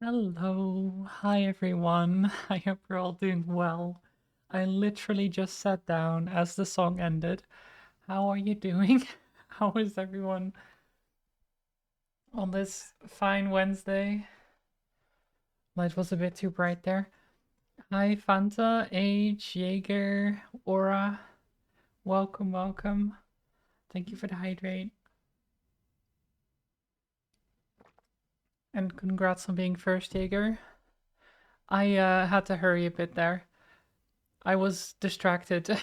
Hello. Hi, everyone. I hope you're all doing well. I literally just sat down as the song ended. How are you doing? How is everyone on this fine Wednesday? Light was a bit too bright there. Hi, Fanta, Age, Jaeger, Aura. Welcome, welcome. Thank you for the hydrate. And congrats on being first, Jaeger. I had to hurry a bit there. I was distracted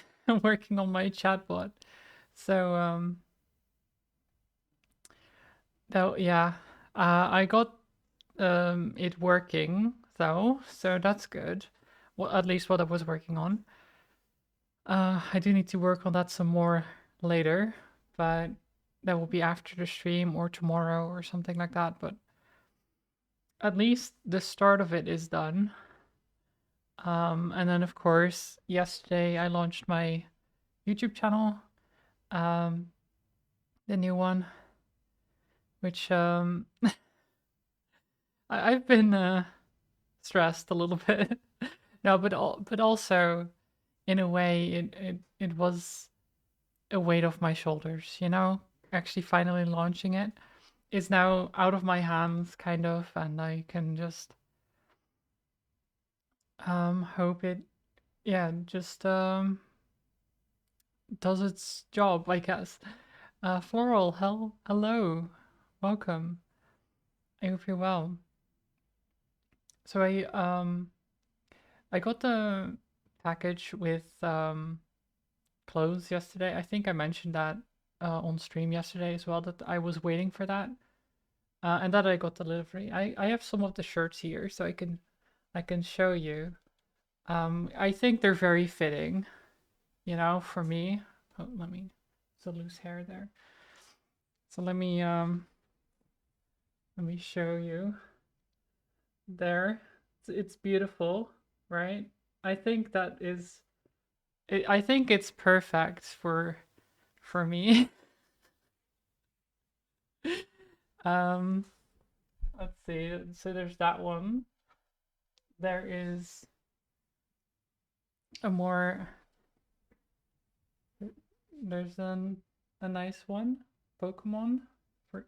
working on my chatbot. So though yeah, I got it working though, so that's good. Well, at least what I was working on. I do need to work on that some more later, but that will be after the stream or tomorrow or something like that. But at least the start of it is done. And then of course, yesterday I launched my YouTube channel, um, the new one, which I've been stressed a little bit. No, but also in a way it was a weight off my shoulders, you know? Actually finally launching it is now out of my hands kind of, and I can just hope it yeah, just does its job, I guess. Floral, hello. Welcome. I hope you're well. So I got the package with clothes yesterday. I think I mentioned that on stream yesterday as well, that I was waiting for that, and that I got delivery. I have some of the shirts here, so I can show you. I think they're very fitting, you know, for me. Oh, it's a loose hair there. So let me show you. There, it's beautiful, right? I think that is. I think it's perfect for me. um, let's see. So there's that one. There is a more. There's a nice one. Pokemon for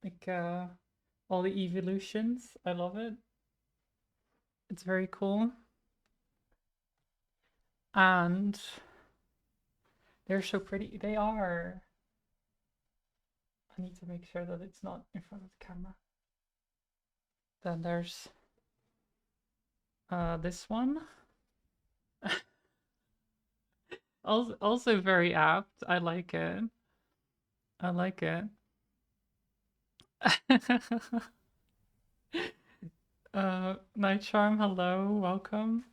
like all the evolutions. I love it. It's very cool. And they're so pretty. They are. I need to make sure that it's not in front of the camera. Then there's this one. Also very apt. I like it. I like it. Night Charm, hello, welcome.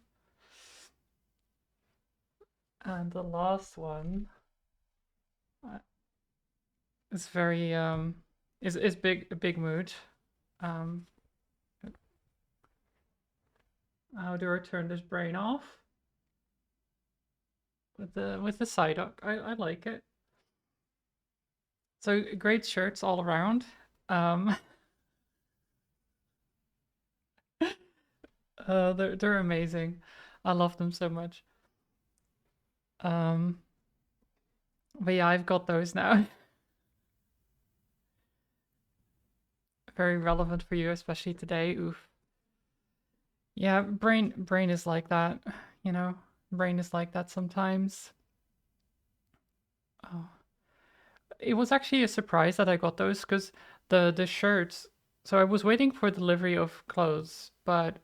And the last one uh, is very is big mood. Um, how do I turn this brain off? With the side hook. I like it. So great shirts all around. Um, they're amazing. I love them so much. Um, but yeah, I've got those now. Very relevant for you, especially today. Oof. Yeah, brain is like that, you know. Brain is like that sometimes. Oh, it was actually a surprise that I got those because the shirts. So I was waiting for delivery of clothes, but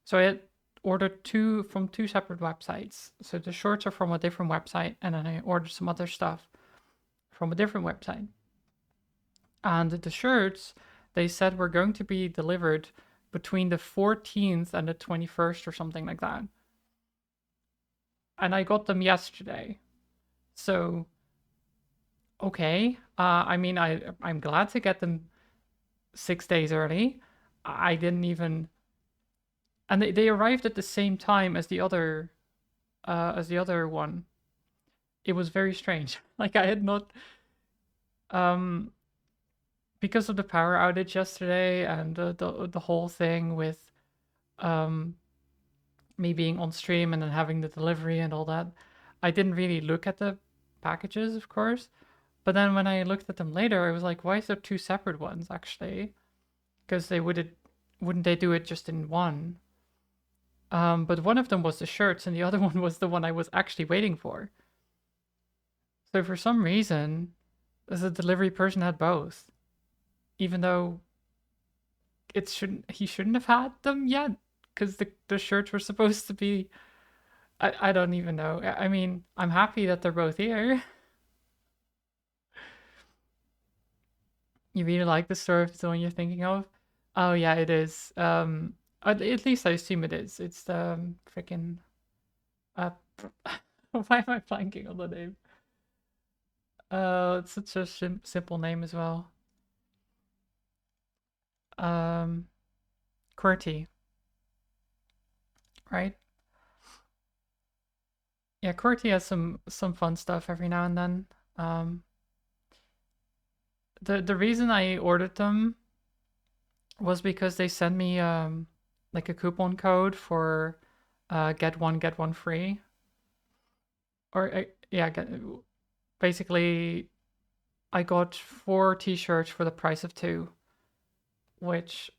so I had ordered two from two separate websites. So the shorts are from a different website, and then I ordered some other stuff from a different website. And the shirts, they said were going to be delivered between the 14th and the 21st or something like that. And I got them yesterday. So okay. I mean, I'm glad to get them 6 days early. I didn't even, and they arrived at the same time as the other one. It was very strange. Like I had not, um, because of the power outage yesterday and the whole thing with um me being on stream and then having the delivery and all that, I didn't really look at the packages, of course. But then when I looked at them later, I was like, why is there two separate ones actually? Because they wouldn't they do it just in one? But one of them was the shirts, and the other one was the one I was actually waiting for. So for some reason, the delivery person had both, even though he shouldn't have had them yet, because the shirts were supposed to be. I don't even know. I mean, I'm happy that they're both here. You really like the store if it's the one you're thinking of? Oh yeah, it is. At least I assume it is. It's the freaking uh. Why am I blanking on the name? It's such a simple name as well. Um, QWERTY, right? Yeah, QWERTY has some fun stuff every now and then. Um, the reason I ordered them was because they sent me like a coupon code for get one free. Or yeah, basically I got 4 t-shirts for the price of 2, which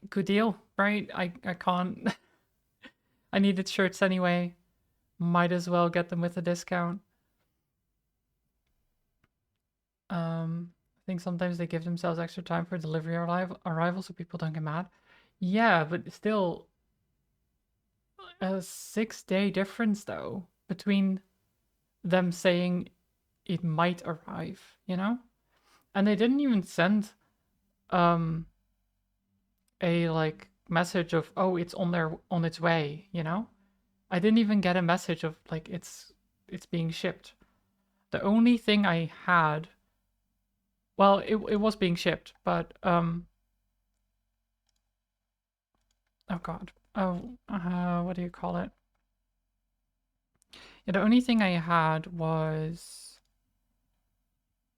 good deal, right? I can't I needed shirts anyway. Might as well get them with a discount. I think sometimes they give themselves extra time for delivery arrival so people don't get mad. Yeah, but still a 6-day difference though between them saying it might arrive, you know? And they didn't even send um a like message of, oh, it's on its way, you know? I didn't even get a message of like it's being shipped. The only thing I had, well, it was being shipped, but oh god. Oh, what do you call it? Yeah, the only thing I had was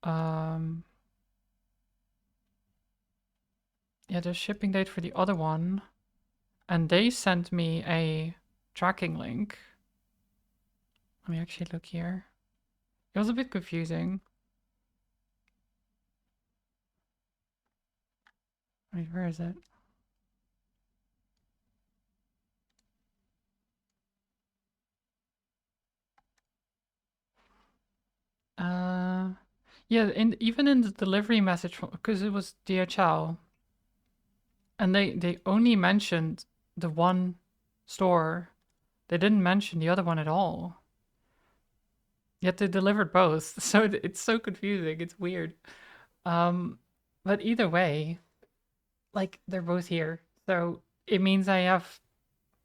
yeah, the shipping date for the other one, and they sent me a tracking link. Let me actually look here. It was a bit confusing. Wait, where is it? Yeah, even in the delivery message, because it was DHL, and they only mentioned the one store. They didn't mention the other one at all. Yet they delivered both, so it's so confusing. It's weird. Um, but either way, like they're both here, so it means I have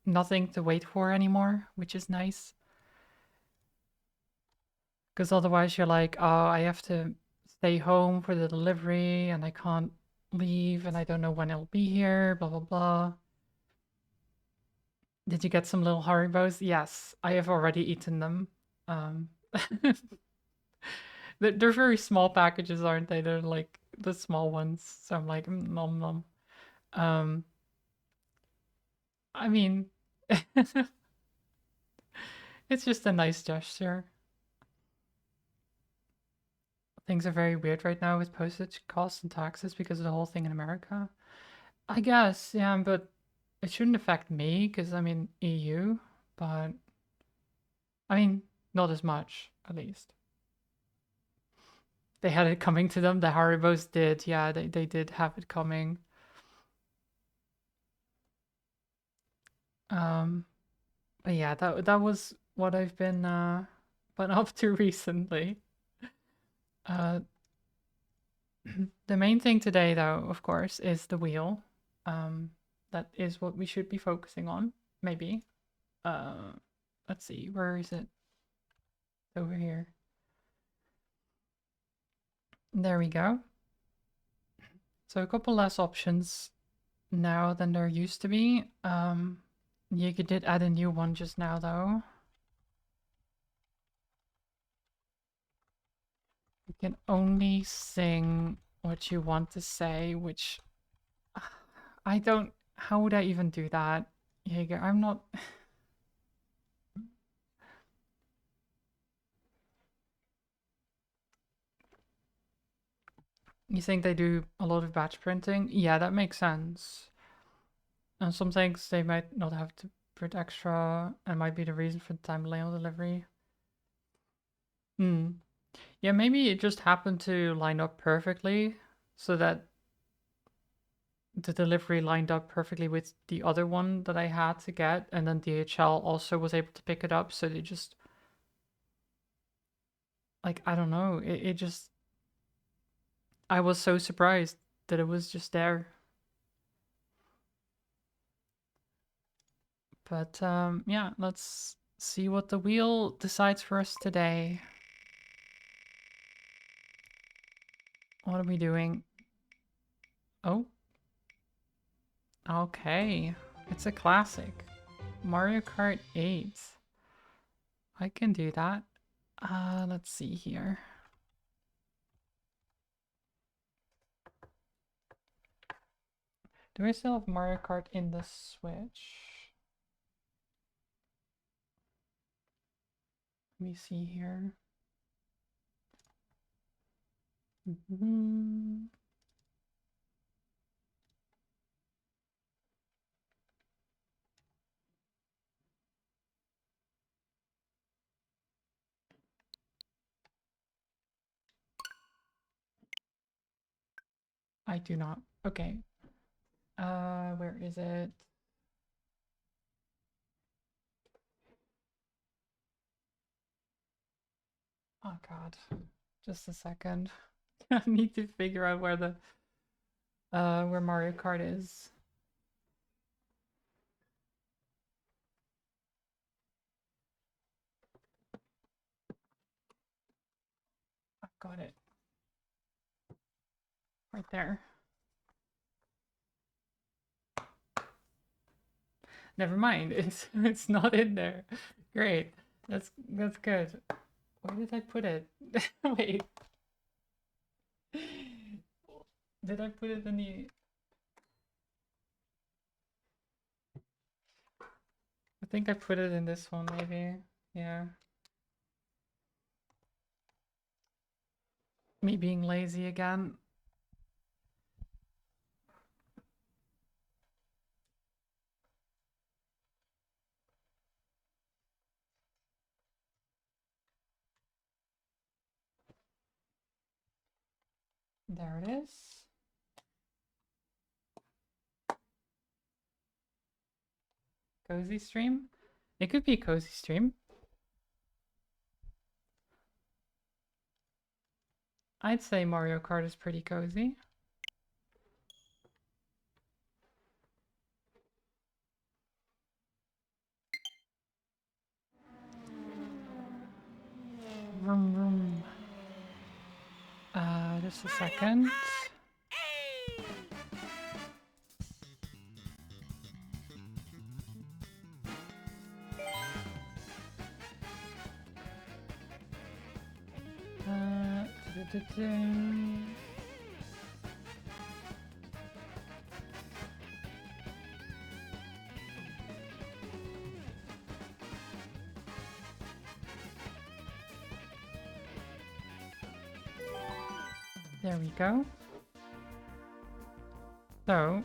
nothing to wait for anymore, which is nice. Because otherwise you're like, oh, I have to stay home for the delivery and I can't leave and I don't know when it'll be here, blah, blah, blah. Did you get some little Haribos? Yes, I have already eaten them. Um, they're very small packages, aren't they? They're like the small ones. So I'm like, nom nom. Um, I mean, it's just a nice gesture. Things are very weird right now with postage costs and taxes because of the whole thing in America. I guess, yeah, but it shouldn't affect me because I'm in EU, but I mean, not as much, at least. They had it coming to them. The Haribos did, yeah, they did have it coming. Um, but yeah, that was what I've been up to recently. Uh, the main thing today, though, of course, is the wheel. That is what we should be focusing on, maybe. Uh, let's see, where is it? Over here. There we go. So a couple less options now than there used to be. You did add a new one just now, though. You can only sing what you want to say, which I don't. How would I even do that, Jaeger? I'm not. You think they do a lot of batch printing? Yeah, that makes sense. And some things they might not have to print extra, and might be the reason for the time delay on delivery. Hmm. Yeah, maybe it just happened to line up perfectly, so that the delivery lined up perfectly with the other one that I had to get, and then DHL also was able to pick it up, so they just, like, I don't know, it just, I was so surprised that it was just there. But yeah, let's see what the wheel decides for us today. What are we doing? Oh, okay. It's a classic. Mario Kart 8. I can do that. Let's see here. Do I still have Mario Kart in the Switch? Let me see here. I do not. Okay. Where is it? Oh god. Just a second. I need to figure out where the where Mario Kart is. I got it. Right there. Never mind. It's not in there. Great. That's good. Where did I put it? Wait. Did I put it in the... I think I put it in this one, maybe. Yeah. Me being lazy again. There it is. Cozy stream? It could be a cozy stream. I'd say Mario Kart is pretty cozy. Vroom vroom. Just a second. There we go. So,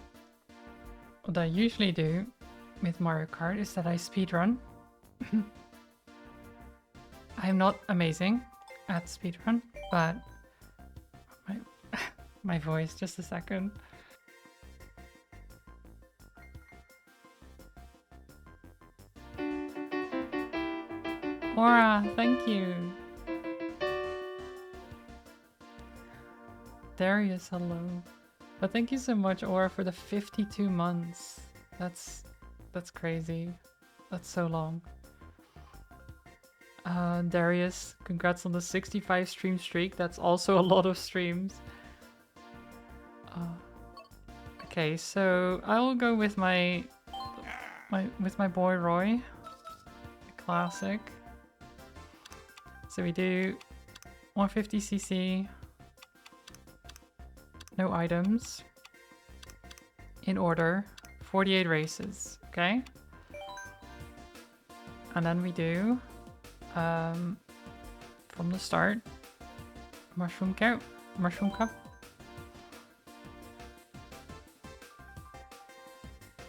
what I usually do with Mario Kart is that I speedrun. I'm not amazing at speedrun, but my voice, just a second. Aura, thank you. Darius, hello. But thank you so much, Aura, for the 52 months. That's crazy. That's so long. Darius, congrats on the 65 stream streak. That's also a lot of streams. Okay, so I will go with my boy Roy. Classic. So we do 150cc. No items. In order. 48 races. Okay. And then we do from the start. Mushroom cup. Mushroom cup.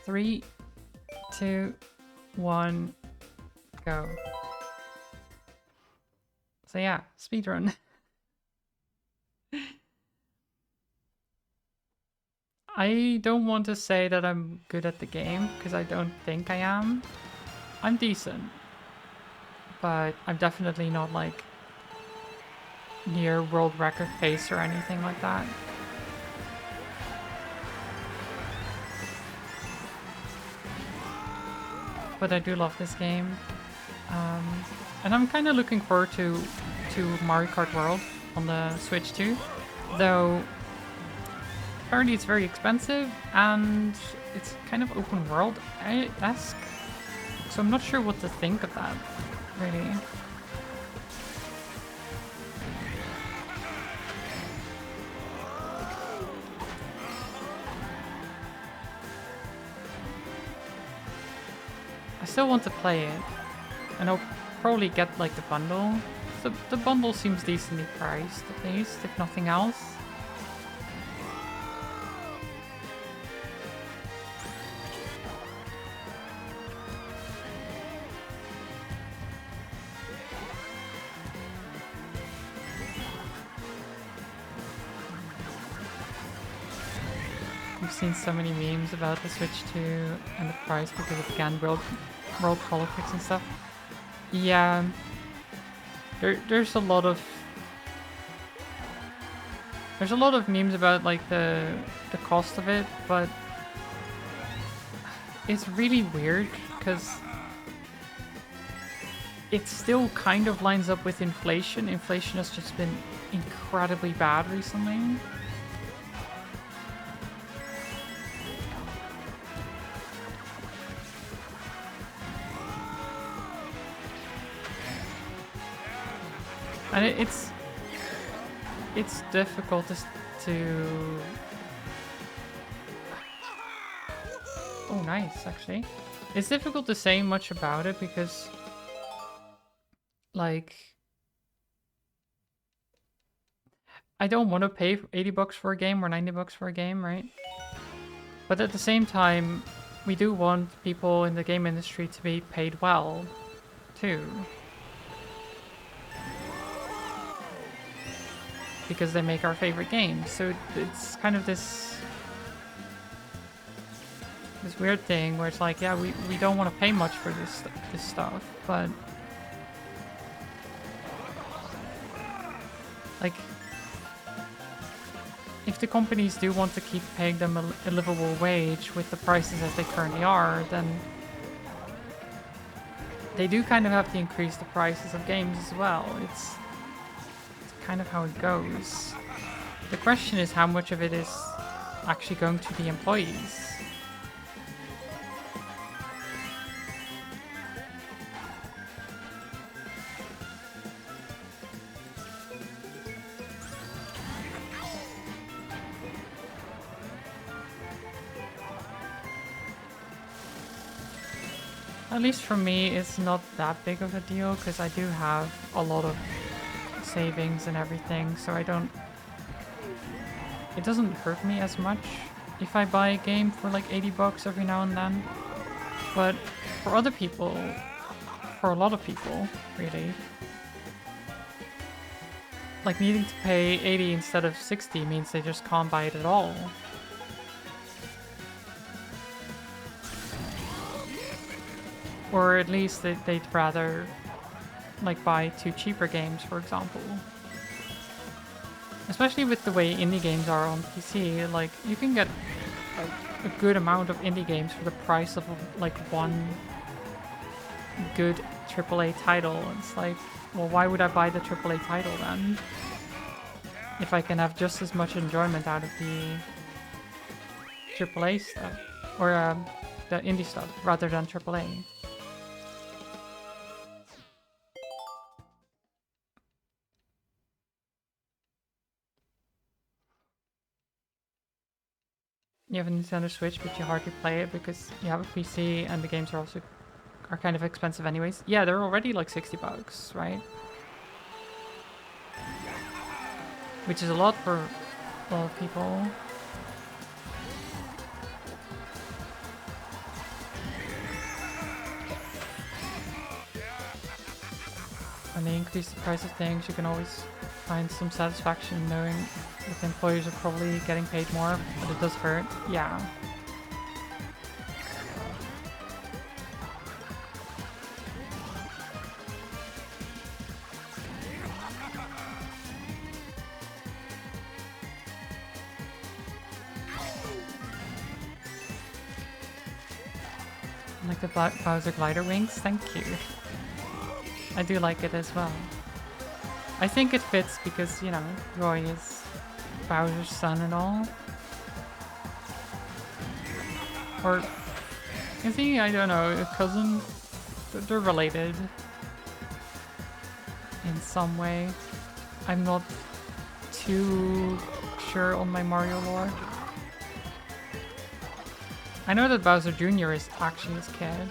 3, 2, 1, go. So yeah, speedrun. I don't want to say that I'm good at the game, because I don't think I am. I'm decent. But I'm definitely not like near world record pace or anything like that. But I do love this game. And I'm kind of looking forward to Mario Kart World on the Switch too. Though, apparently it's very expensive and it's kind of open world-esque. So I'm not sure what to think of that, really. I still want to play it. And I'll probably get like the bundle. The bundle seems decently priced, at least, if nothing else. We've seen so many memes about the Switch 2 and the price because of, again, world politics and stuff. Yeah, there's a lot of memes about like the cost of it, but it's really weird because it still kind of lines up with inflation. Inflation has just been incredibly bad recently. And it's difficult to... Oh, nice, actually. It's difficult to say much about it because, like, I don't want to pay 80 bucks for a game or 90 bucks for a game, right? But at the same time, we do want people in the game industry to be paid well, too. Because they make our favorite games. So it's kind of this weird thing where it's like, yeah, we don't want to pay much for this stuff, but like, if the companies do want to keep paying them a livable wage with the prices as they currently are, then they do kind of have to increase the prices of games as well. It's kind of how it goes. The question is how much of it is actually going to the employees. At least for me, it's not that big of a deal because I do have a lot of savings and everything, so it doesn't hurt me as much if I buy a game for like 80 bucks every now and then. But for other people, for a lot of people, really, like needing to pay 80 instead of 60 means they just can't buy it at all. Or at least they'd rather like buy 2 cheaper games, for example. Especially with the way indie games are on PC, like you can get a good amount of indie games for the price of like one good AAA title. It's like, well, why would I buy the AAA title then? If I can have just as much enjoyment out of the AAA stuff, or the indie stuff, rather than AAA. you have a Nintendo Switch, but you hardly play it because you have a PC and the games are kind of expensive anyways. Yeah, they're already like 60 bucks, right? Which is a lot for a lot of people. When they increase the price of things, you can always find some satisfaction knowing that the employers are probably getting paid more, but it does hurt. Yeah. I like the Bowser glider wings, thank you. I do like it as well. I think it fits because, you know, Roy is Bowser's son and all. Or is he? I don't know, a cousin? They're related in some way. I'm not too sure on my Mario lore. I know that Bowser Jr. is actually his kid.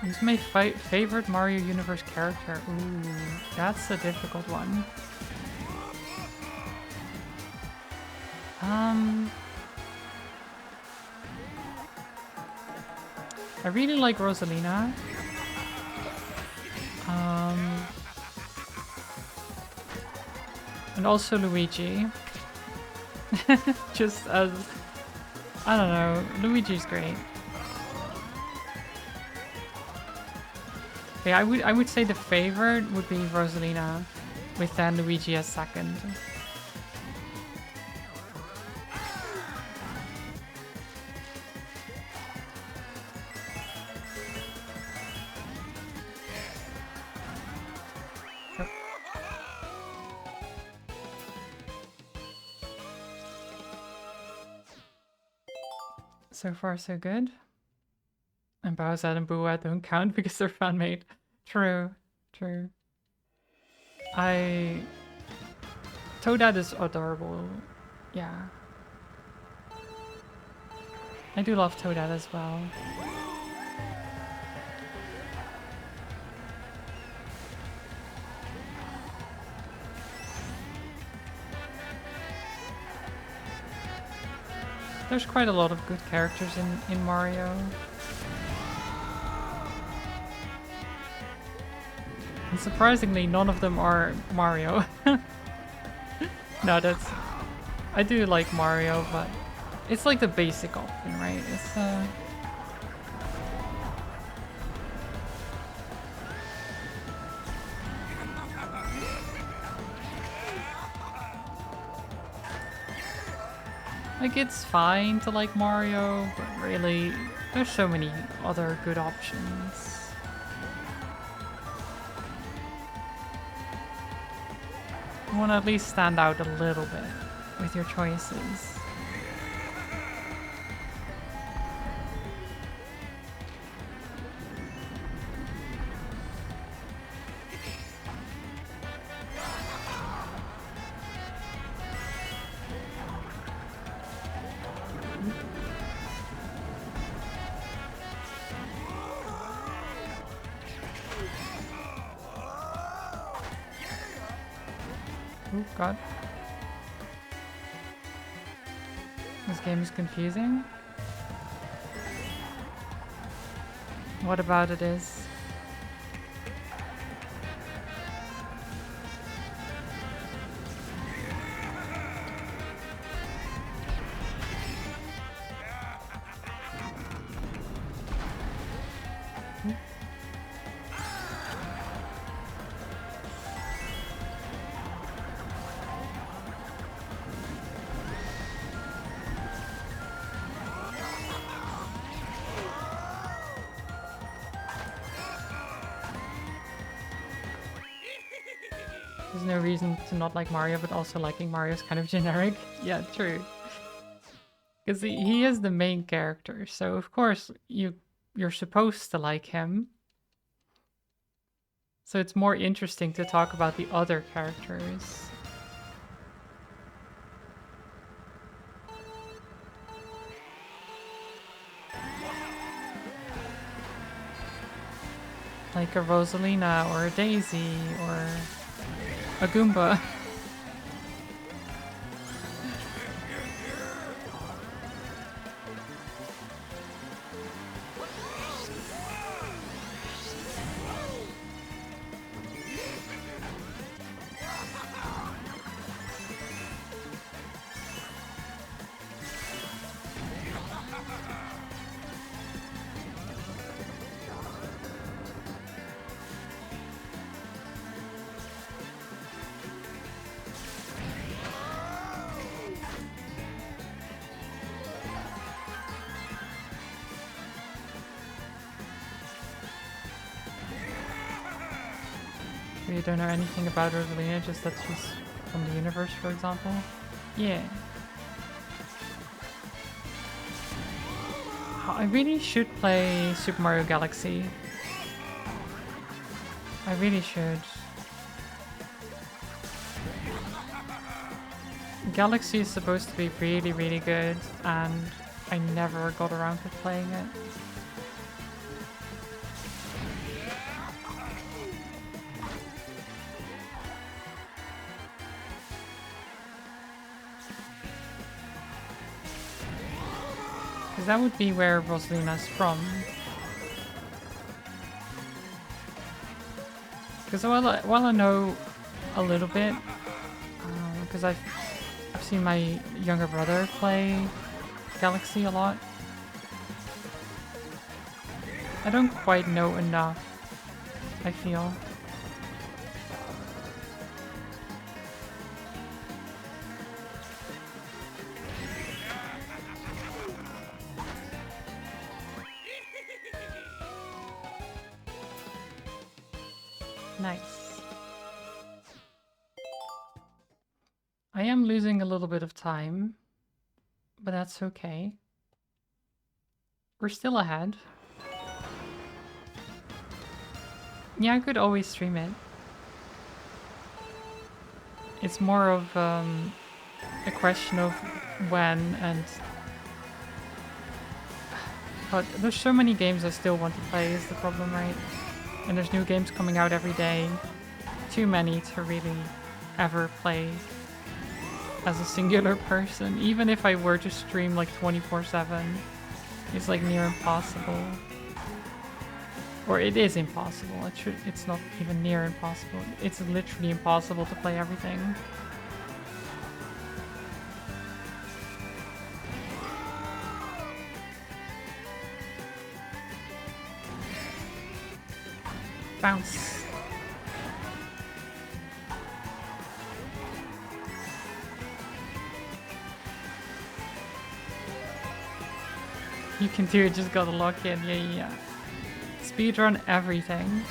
Who's my favorite Mario Universe character? Ooh, that's a difficult one. I really like Rosalina. And also Luigi. Just as... I don't know, Luigi's great. Yeah, I would say the favorite would be Rosalina, with then Luigi as second. Yep. So far, so good. And Bowser and Boo don't count because they're fan-made. True, true. Toadette is adorable. Yeah. I do love Toadette as well. There's quite a lot of good characters in Mario. And surprisingly, none of them are Mario. No, that's... I do like Mario, but it's like the basic option, right? It's like, it's fine to like Mario, but really, there's so many other good options. You want to at least stand out a little bit with your choices. Oh god. This game is confusing. What about it is? There's no reason to not like Mario, but also liking Mario is kind of generic. Yeah, true. Because he is the main character, so of course you're supposed to like him. So it's more interesting to talk about the other characters. Like a Rosalina or a Daisy or a Goomba. You don't know anything about Rosalina, just that she's from the universe, for example? Yeah. I really should play Super Mario Galaxy. I really should. Galaxy is supposed to be really, really good, and I never got around to playing it. Because that would be where Rosalina's from. Because while I know a little bit, because I've seen my younger brother play Galaxy a lot, I don't quite know enough, I feel. Nice. I am losing a little bit of time, but that's okay. We're still ahead. Yeah, I could always stream it. It's more of a question of when and... But there's so many games I still want to play is the problem, right? And there's new games coming out every day. Too many to really ever play as a singular person. Even if I were to stream like 24/7, it's like near impossible. Or it is impossible. It's not even near impossible. It's literally impossible to play everything. Bounce. You can do it, just gotta lock in. Yeah. Speedrun everything.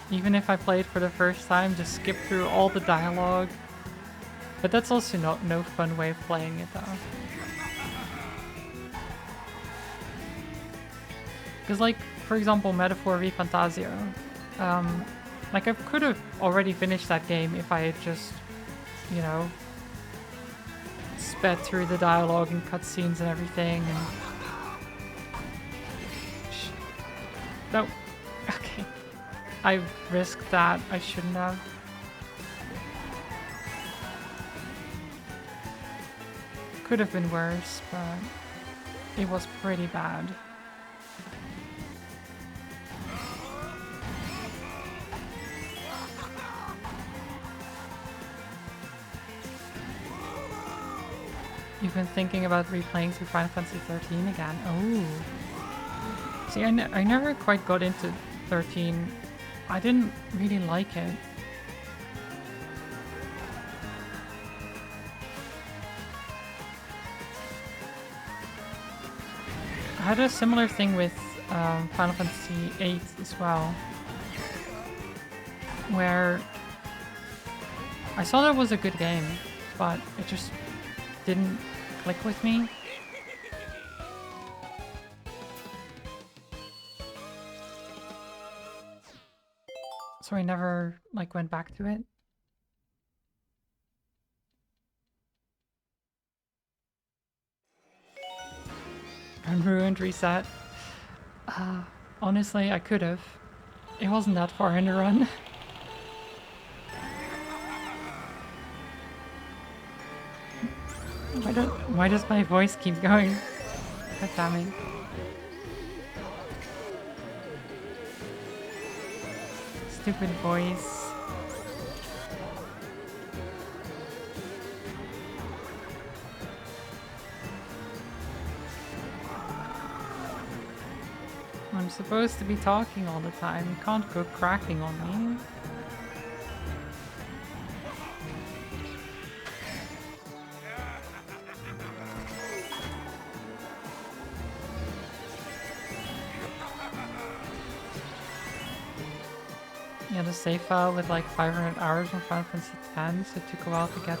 Even if I played for the first time, just skip through all the dialogue. But that's also no fun way of playing it though. Because like, for example, Metaphor v Fantasio. Like I could have already finished that game if I had just, you know, sped through the dialogue and cutscenes and everything and... No. Okay. I risked that. I shouldn't have. Could have been worse, but it was pretty bad. You've been thinking about replaying through Final Fantasy 13 again? Oh. See, I never quite got into 13. I didn't really like it. I had a similar thing with Final Fantasy 8 as well. Where I saw that was a good game, but it just didn't click with me. So I never like went back to it. Unruined reset. Honestly, I could have. It wasn't that far in the run. Why does my voice keep going? God damn it. Stupid voice. I'm supposed to be talking all the time. You can't go cracking on me. Yeah, the save file with like 500 hours on Final Fantasy X, so it took a while to get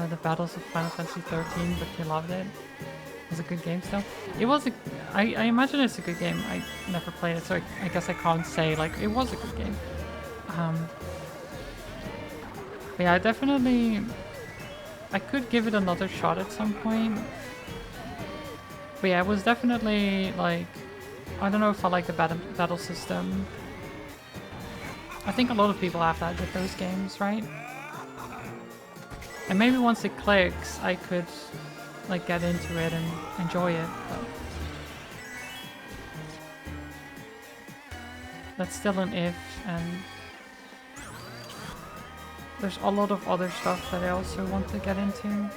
the battles of Final Fantasy 13, but you loved it. It was a good game still. It was a... I imagine it's a good game. I never played it, so I guess I can't say, like, it was a good game. But yeah, definitely... I could give it another shot at some point. But yeah, it was definitely, like... I don't know if I like the battle system. I think a lot of people have that with those games, right? And maybe once it clicks, I could like get into it and enjoy it, but that's still an if, and there's a lot of other stuff that I also want to get into.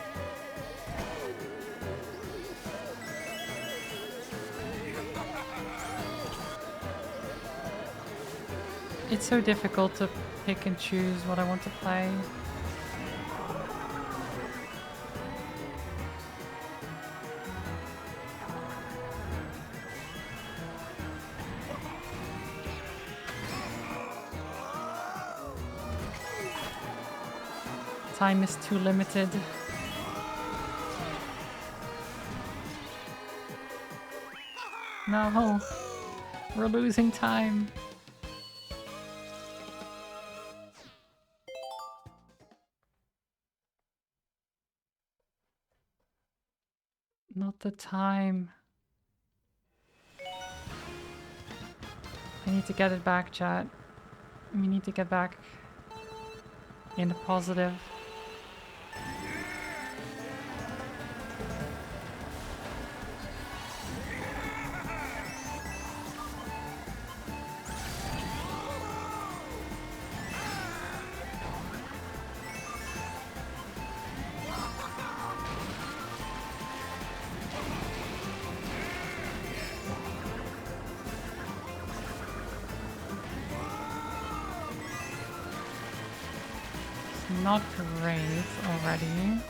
It's so difficult to pick and choose what I want to play. Time is too limited. No, we're losing time. Not the time. I need to get it back, chat. We need to get back in the positive. Not great already.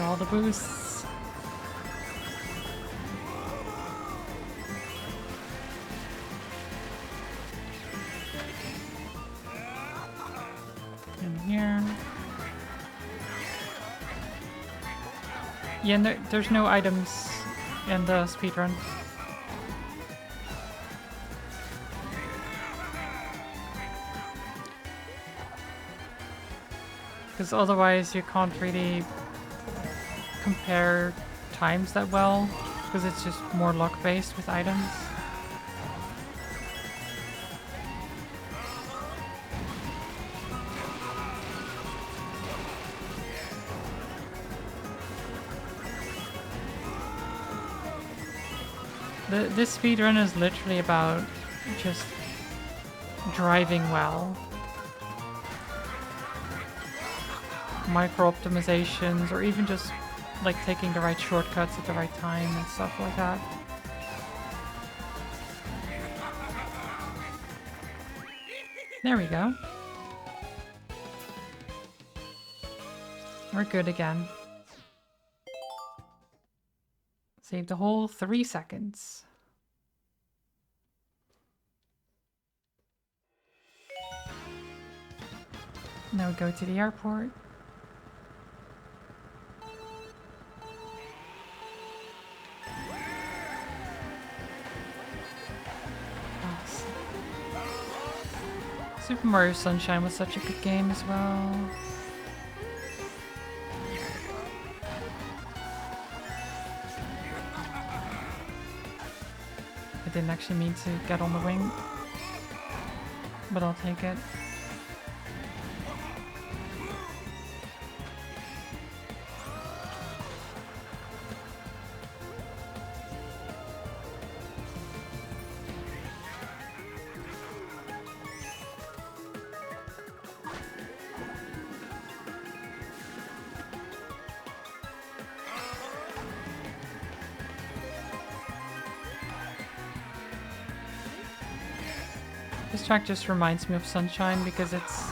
All the boosts. In here. Yeah, no, there's no items in the speedrun. Because otherwise you can't really compare times that well, because it's just more luck based with items. This speedrun is literally about just driving well. Micro optimizations, or even just like taking the right shortcuts at the right time and stuff like that. There we go. We're good again. Save the whole 3 seconds. Now we go to the airport. Super Mario Sunshine was such a good game as well. I didn't actually mean to get on the wing, but I'll take it. This track just reminds me of Sunshine because it's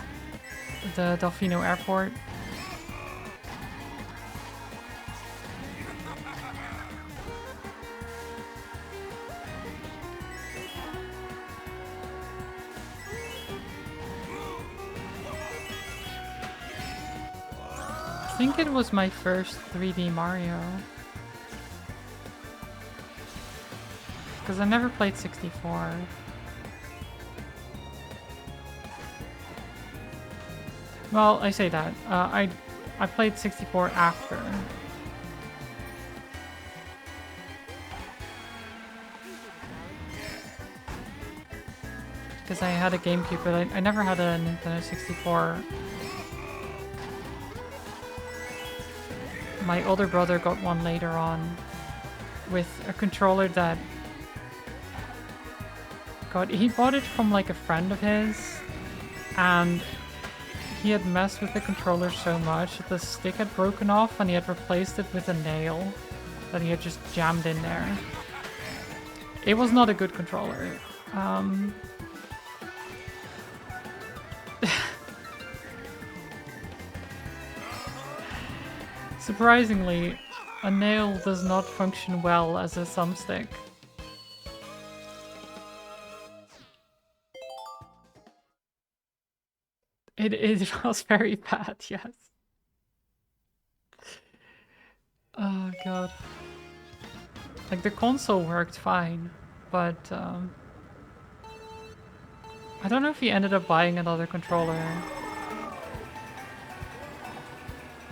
the Delfino Airport. I think it was my first 3D Mario. Because I never played 64. Well, I say that. I played 64 after. Because I had a GameCube, but I never had a Nintendo 64. My older brother got one later on with a controller that he bought it from like a friend of his, and he had messed with the controller so much that the stick had broken off and he had replaced it with a nail that he had just jammed in there. It was not a good controller. Surprisingly, a nail does not function well as a thumbstick. It was very bad, yes. Oh god. Like, the console worked fine, but I don't know if he ended up buying another controller.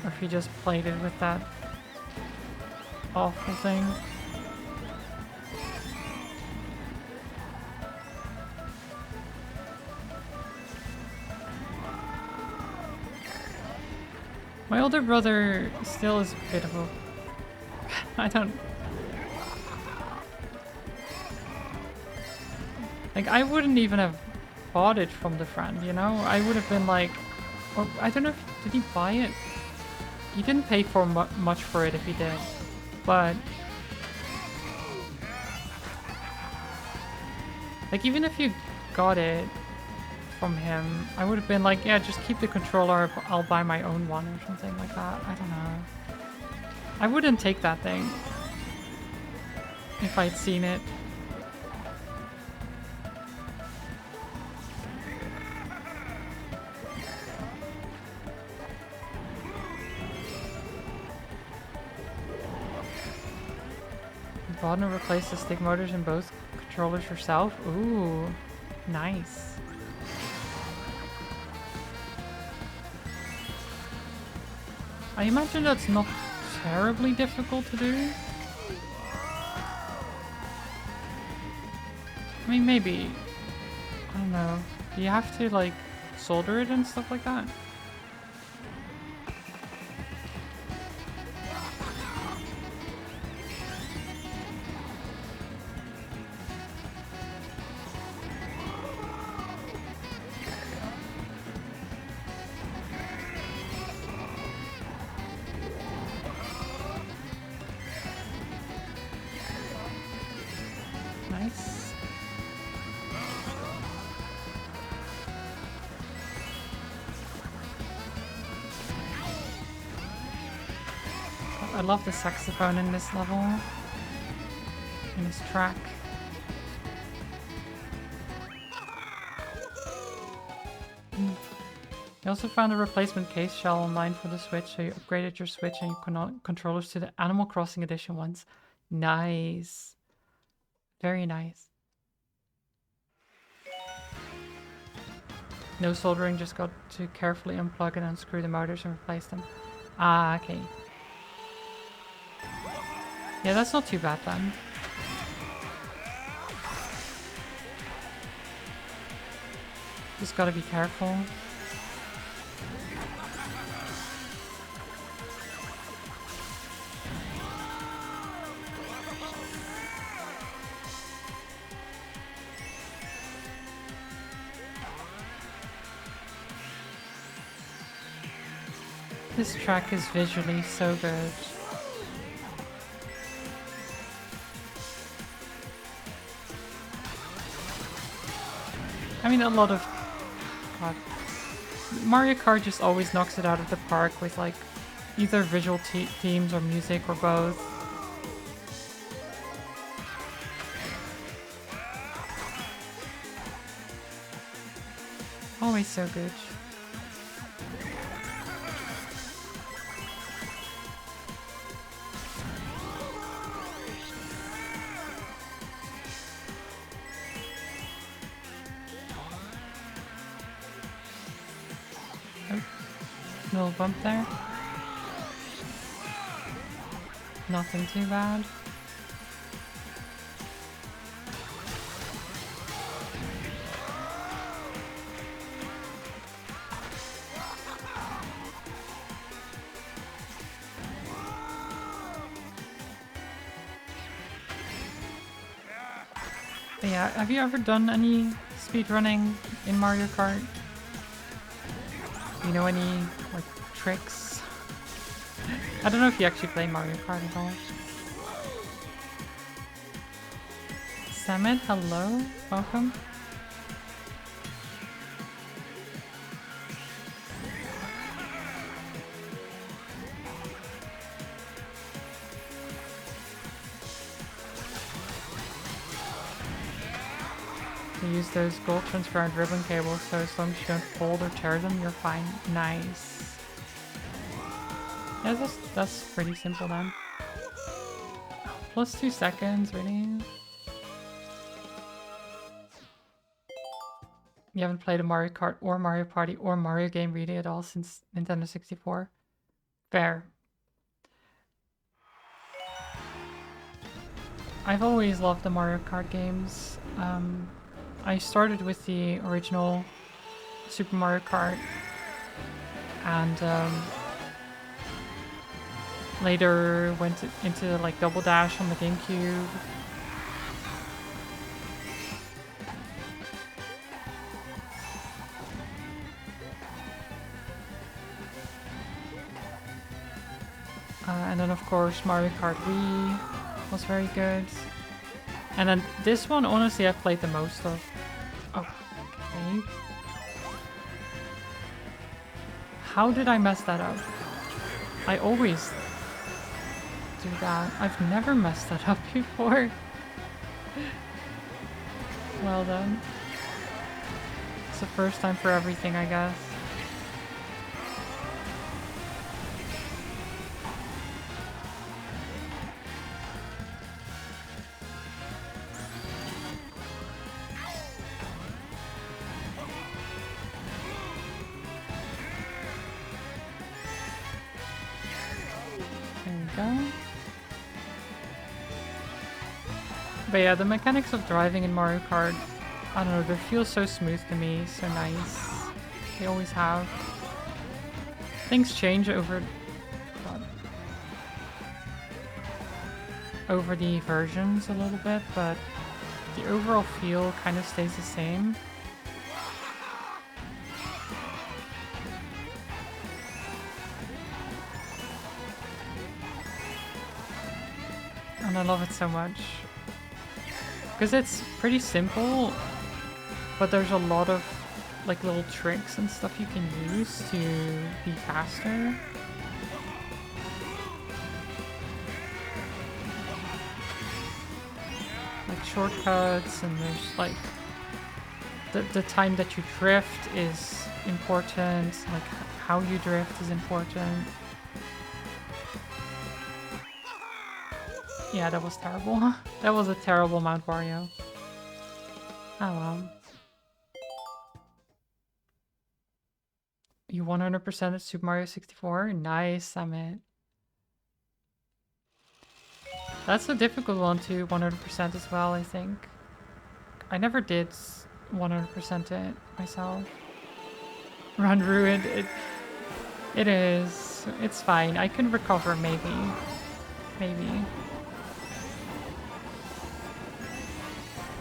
Or if he just played it with that awful thing. My older brother still is a bit of a... I don't... Like, I wouldn't even have bought it from the friend, you know? I would have been like... Or, I don't know if... Did he buy it? He didn't pay for much for it if he did. But... Like, even if you got it from him, I would have been like, yeah, just keep the controller, I'll buy my own one or something like that. I don't know. I wouldn't take that thing if I'd seen it. You bought and replaced the stick motors in both controllers yourself? Ooh, nice. I imagine that's not terribly difficult to do. I mean, maybe. I don't know. Do you have to, like, solder it and stuff like that? I love the saxophone in this level, in this track. You also found a replacement case shell online for the Switch, so you upgraded your Switch and your controllers to the Animal Crossing Edition ones. Nice. Very nice. No soldering, just got to carefully unplug and unscrew the motors and replace them. Ah, okay. Yeah, that's not too bad then. Just gotta be careful. This track is visually so good. I mean, a lot of... God. Mario Kart just always knocks it out of the park with like either visual themes or music or both. Always so good. Little bump there. Nothing too bad. But yeah, have you ever done any speedrunning in Mario Kart? You know any, like, tricks? I don't know if you actually play Mario Kart at all. Samid, hello? Welcome. You use those gold transparent ribbon cables, so as long as you don't fold or tear them, you're fine. Nice. Yeah, that's pretty simple then. Plus 2 seconds, really? You haven't played a Mario Kart or Mario Party or Mario game really at all since Nintendo 64? Fair. I've always loved the Mario Kart games. I started with the original Super Mario Kart and later went into like Double Dash on the GameCube. And then of course Mario Kart Wii was very good. And then this one, honestly, I've played the most of. Oh, okay. How did I mess that up? I always do that. I've never messed that up before. Well done. It's the first time for everything, I guess. But yeah, the mechanics of driving in Mario Kart, I don't know, they feel so smooth to me, so nice. They always have. Things change over the versions a little bit, but the overall feel kind of stays the same. And I love it so much. Because it's pretty simple, but there's a lot of like little tricks and stuff you can use to be faster. shortcuts, and there's like the time that you drift is important, like how you drift is important. Yeah, that was terrible. That was a terrible Mount Wario. Oh well. You 100% at Super Mario 64? Nice, Summit. That's a difficult one to 100% as well, I think. I never did 100% it myself. Run ruined. It is. It's fine. I can recover, maybe. Maybe.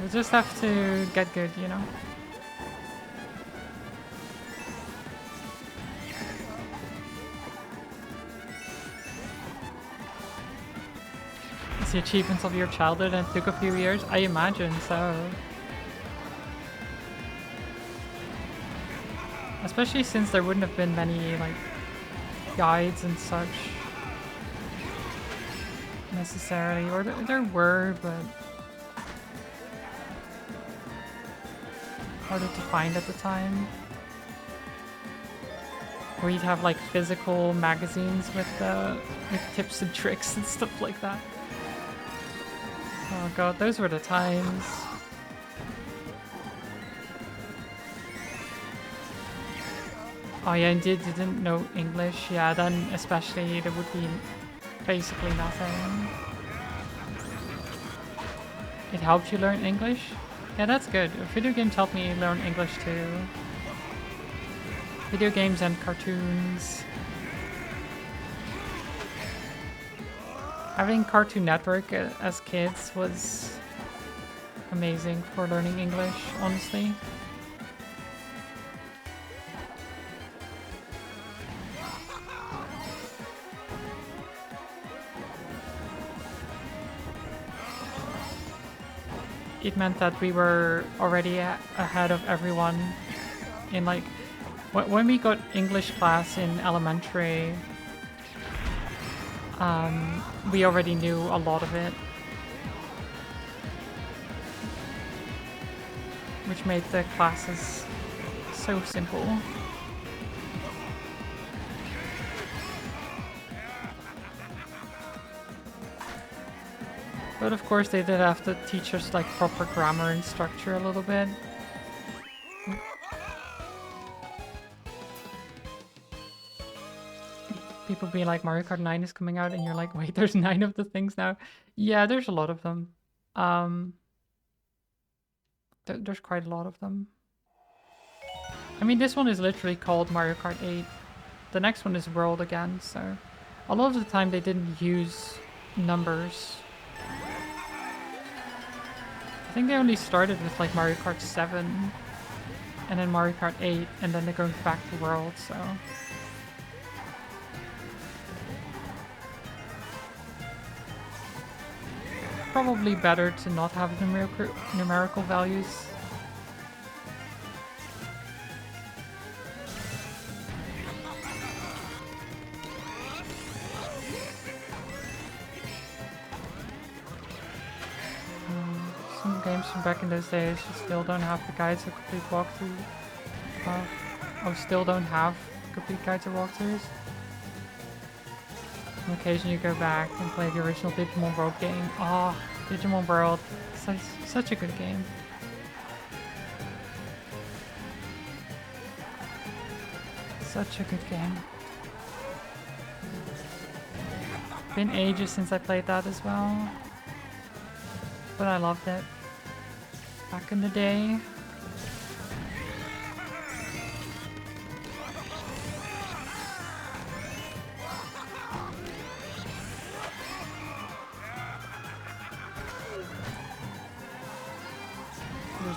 We just have to get good, you know? It's the achievements of your childhood and it took a few years? I imagine so. Especially since there wouldn't have been many, like, guides and such. Necessarily. Or there were, but harder to find at the time. Or you'd have like physical magazines with tips and tricks and stuff like that. Oh god, those were the times. Oh yeah, indeed, you didn't know English. Yeah, then especially there would be basically nothing. It helped you learn English? Yeah, that's good. Video games helped me learn English too. Video games and cartoons. Having Cartoon Network as kids was amazing for learning English, honestly. It meant that we were already ahead of everyone in like when we got English class in elementary, we already knew a lot of it, which made the classes so simple. But of course they did have to teach us like proper grammar and structure a little bit. People be like, Mario Kart 9 is coming out, and you're like, wait, there's 9 of the things now? Yeah, there's a lot of them. There's quite a lot of them. I mean, this one is literally called Mario Kart 8. The next one is World again, so a lot of the time they didn't use numbers. I think they only started with like Mario Kart 7 and then Mario Kart 8, and then they're going back to World, so... Probably better to not have numerical values. Some games from back in those days you still don't have the guides or complete walkthrough. Still don't have complete guides or walkthroughs. On occasion you go back and play the original Digimon World game. Oh, Digimon World. Such a good game. Such a good game. Been ages since I played that as well. But I loved it. Back in the day.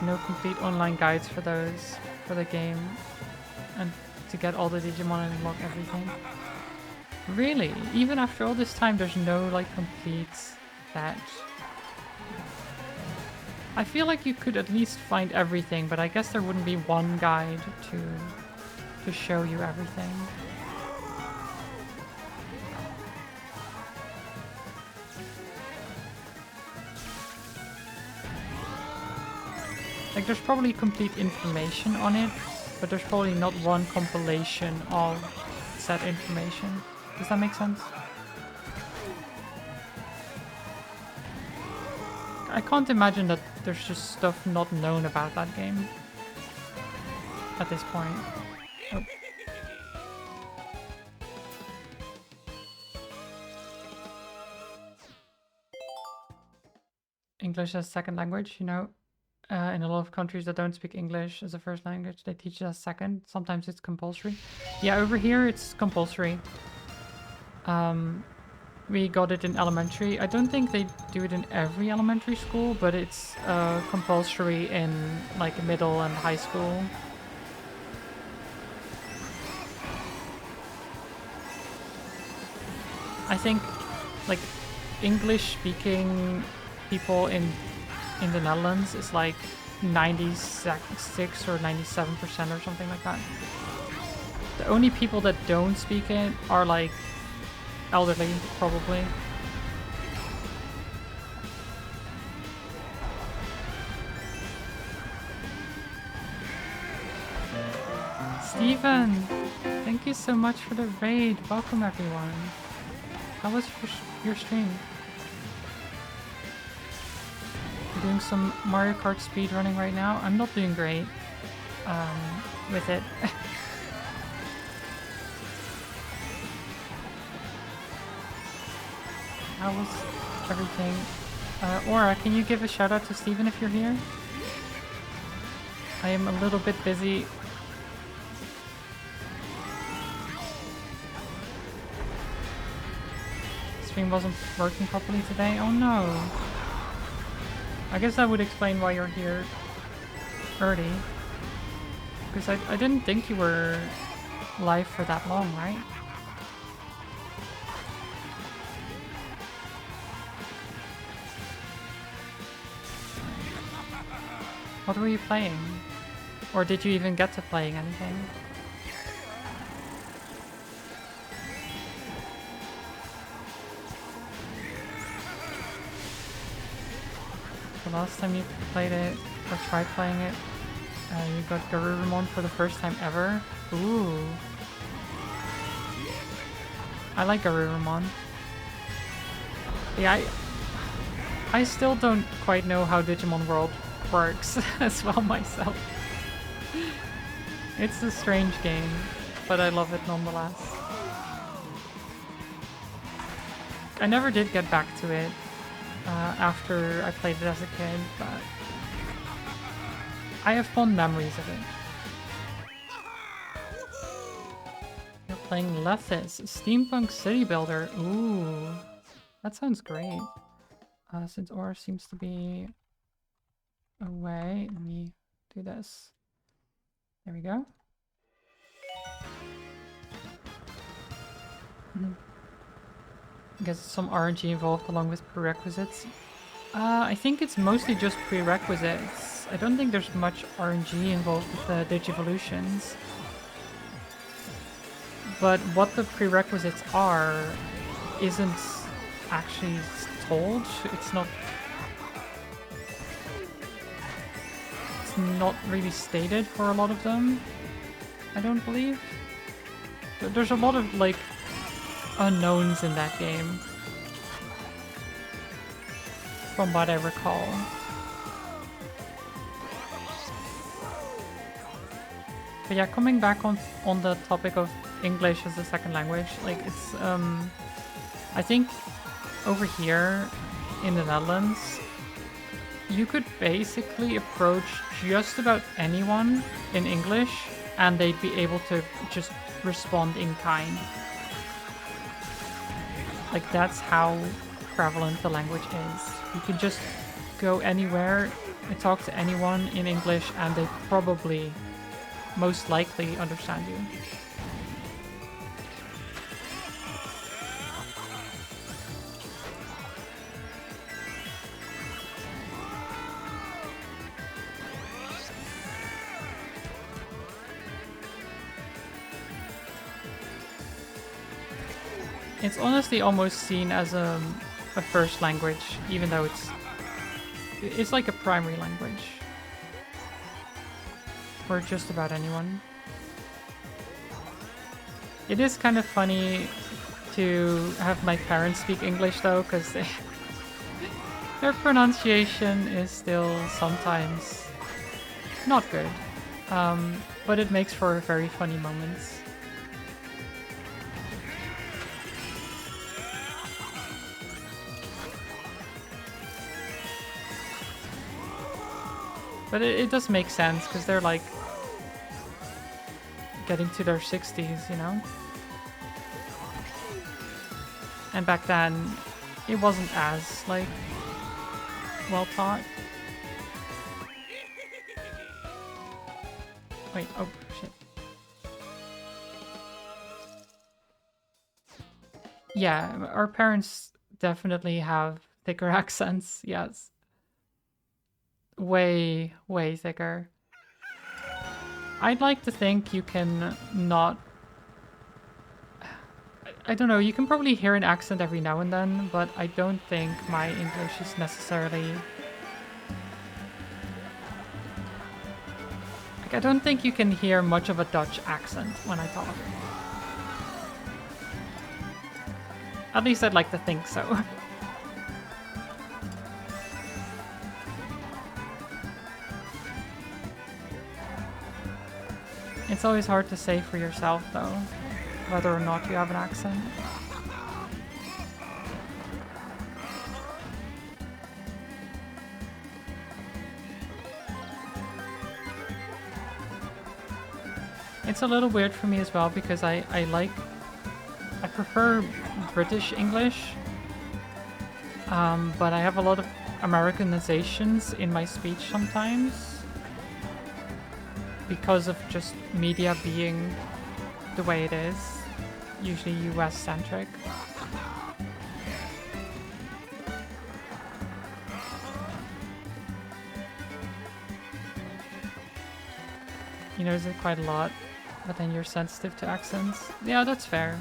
No complete online guides for those, for the game, and to get all the Digimon and unlock everything. Really? Even after all this time, there's no like complete fetch? I feel like you could at least find everything, but I guess there wouldn't be one guide to show you everything. Like, there's probably complete information on it, but there's probably not one compilation of said information. Does that make sense? I can't imagine that there's just stuff not known about that game at this point. Oh. English as second language, you know. In a lot of countries that don't speak English as a first language, they teach it as second. Sometimes it's compulsory. Yeah, over here it's compulsory. We got it in elementary. I don't think they do it in every elementary school, but it's compulsory in like middle and high school. I think like English speaking people in the Netherlands is like 96 or 97% or something like that. The only people that don't speak it are like elderly, probably. Steven! Thank you so much for the raid. Welcome everyone. How was your stream? You're doing some Mario Kart speedrunning right now? I'm not doing great with it. How was everything? Aura, can you give a shout out to Steven if you're here? I am a little bit busy. Stream wasn't working properly today. Oh no. I guess that would explain why you're here early. Because I didn't think you were live for that long, right? What were you playing? Or did you even get to playing anything? The last time you played it, or tried playing it, you got Garurumon for the first time ever? Ooh. I like Garurumon. Yeah, I still don't quite know how Digimon World works as well myself. It's a strange game, but I love it nonetheless. I never did get back to it after I played it as a kid, but I have fond memories of it. You're playing Lethis, Steampunk City Builder. Ooh, that sounds great. Since Aura seems to be away, let me do this. There we go. I guess some RNG involved along with prerequisites. I think it's mostly just prerequisites. I don't think there's much RNG involved with the Digivolutions. But what the prerequisites are isn't actually told. It's not really stated for a lot of them, I don't believe. There's a lot of like unknowns in that game from what I recall. But yeah, coming back on the topic of English as a second language, like it's I think over here in the Netherlands you could basically approach just about anyone in English and they'd be able to just respond in kind. Like that's how prevalent the language is. You can just go anywhere and talk to anyone in English and they probably, most likely, understand you. It's honestly almost seen as a first language, even though it's like a primary language. for just about anyone. It is kind of funny to have my parents speak English though, because their pronunciation is still sometimes not good, but it makes for very funny moments. But it does make sense, because they're like getting to their 60s, you know? And back then, it wasn't as, like, well taught. Wait, oh, shit. Yeah, our parents definitely have thicker accents, yes. Way, way thicker. I'd like to think you can not... I don't know, you can probably hear an accent every now and then, but I don't think my English is necessarily... Like, I don't think you can hear much of a Dutch accent when I talk. At least I'd like to think so. It's always hard to say for yourself, though, whether or not you have an accent. It's a little weird for me as well, because I prefer British English, but I have a lot of Americanizations in my speech sometimes, because of just media being the way it is, usually US-centric. You notice it quite a lot, but then you're sensitive to accents. Yeah, that's fair.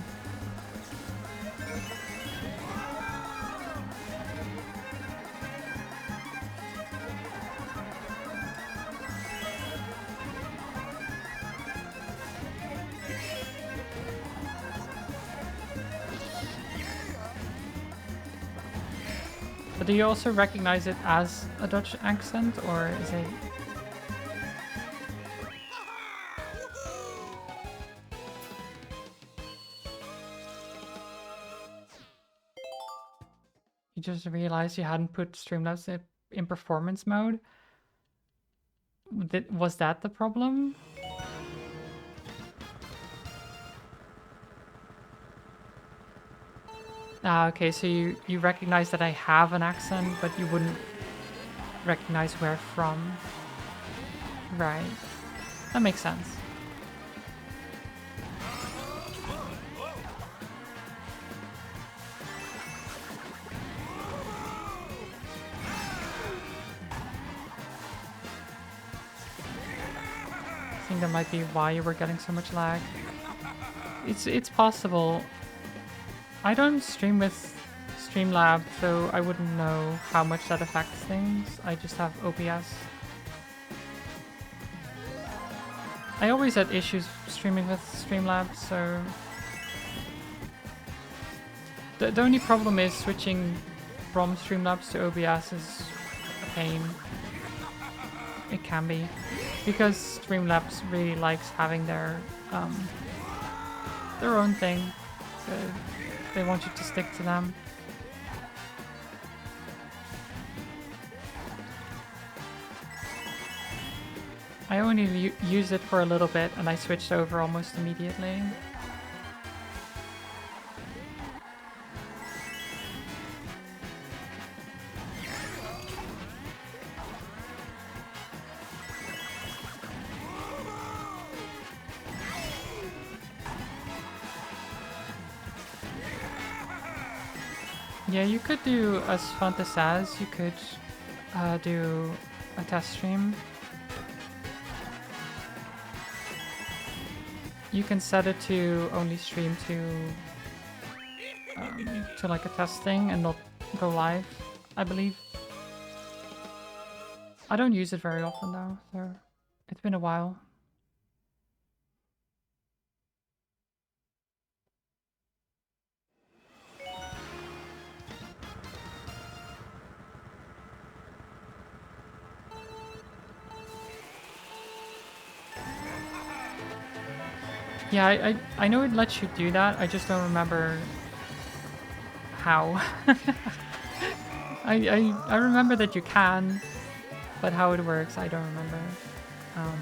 But do you also recognize it as a Dutch accent, or is it... You just realized you hadn't put Streamlabs in performance mode? Was that the problem? Ah, okay, so you recognize that I have an accent, but you wouldn't recognize where from. Right. That makes sense. I think that might be why you were getting so much lag. It's possible. I don't stream with Streamlabs, so I wouldn't know how much that affects things. I just have OBS. I always had issues streaming with Streamlabs, so... The only problem is switching from Streamlabs to OBS is a pain. It can be. Because Streamlabs really likes having their own thing. So they want you to stick to them. I only used it for a little bit and I switched over almost immediately. Yeah, you could do as Fantasaz, you could do a test stream. You can set it to only stream to like a test thing and not go live, I believe. I don't use it very often though, so it's been a while. Yeah, I know it lets you do that. I just don't remember how. I remember that you can, but how it works, I don't remember. Um,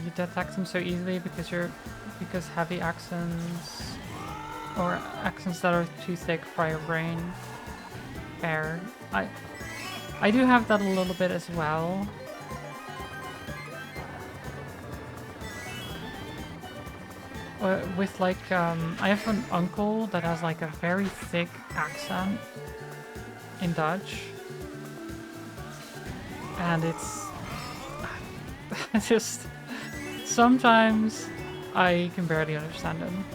you detect them so easily because heavy accents or accents that are too thick for your brain. Fair. I do have that a little bit as well. With like, I have an uncle that has like a very thick accent in Dutch. And it's just, sometimes I can barely understand him.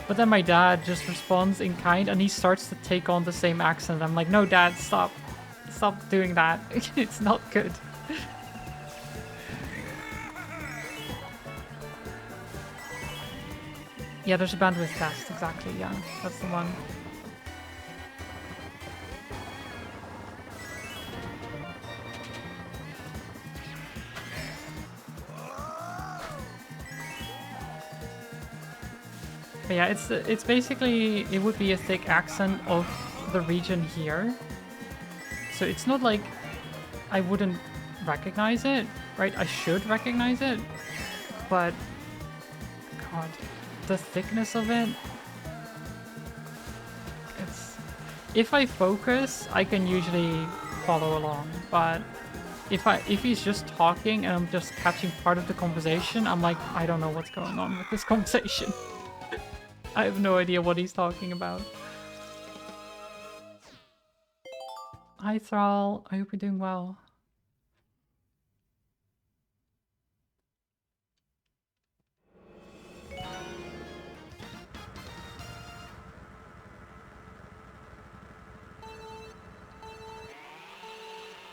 But then my dad just responds in kind and he starts to take on the same accent. I'm like, no dad, stop. Stop doing that. It's not good. Yeah, there's a bandwidth test, exactly, yeah. That's the one. But yeah, it's basically, it would be a thick accent of the region here. So it's not like I wouldn't recognize it, right? I should recognize it, but God, the thickness of it, it's... If I focus, I can usually follow along, but if he's just talking and I'm just catching part of the conversation, I'm like, I don't know what's going on with this conversation. I have no idea what he's talking about. Hi Thrall, I hope you're doing well.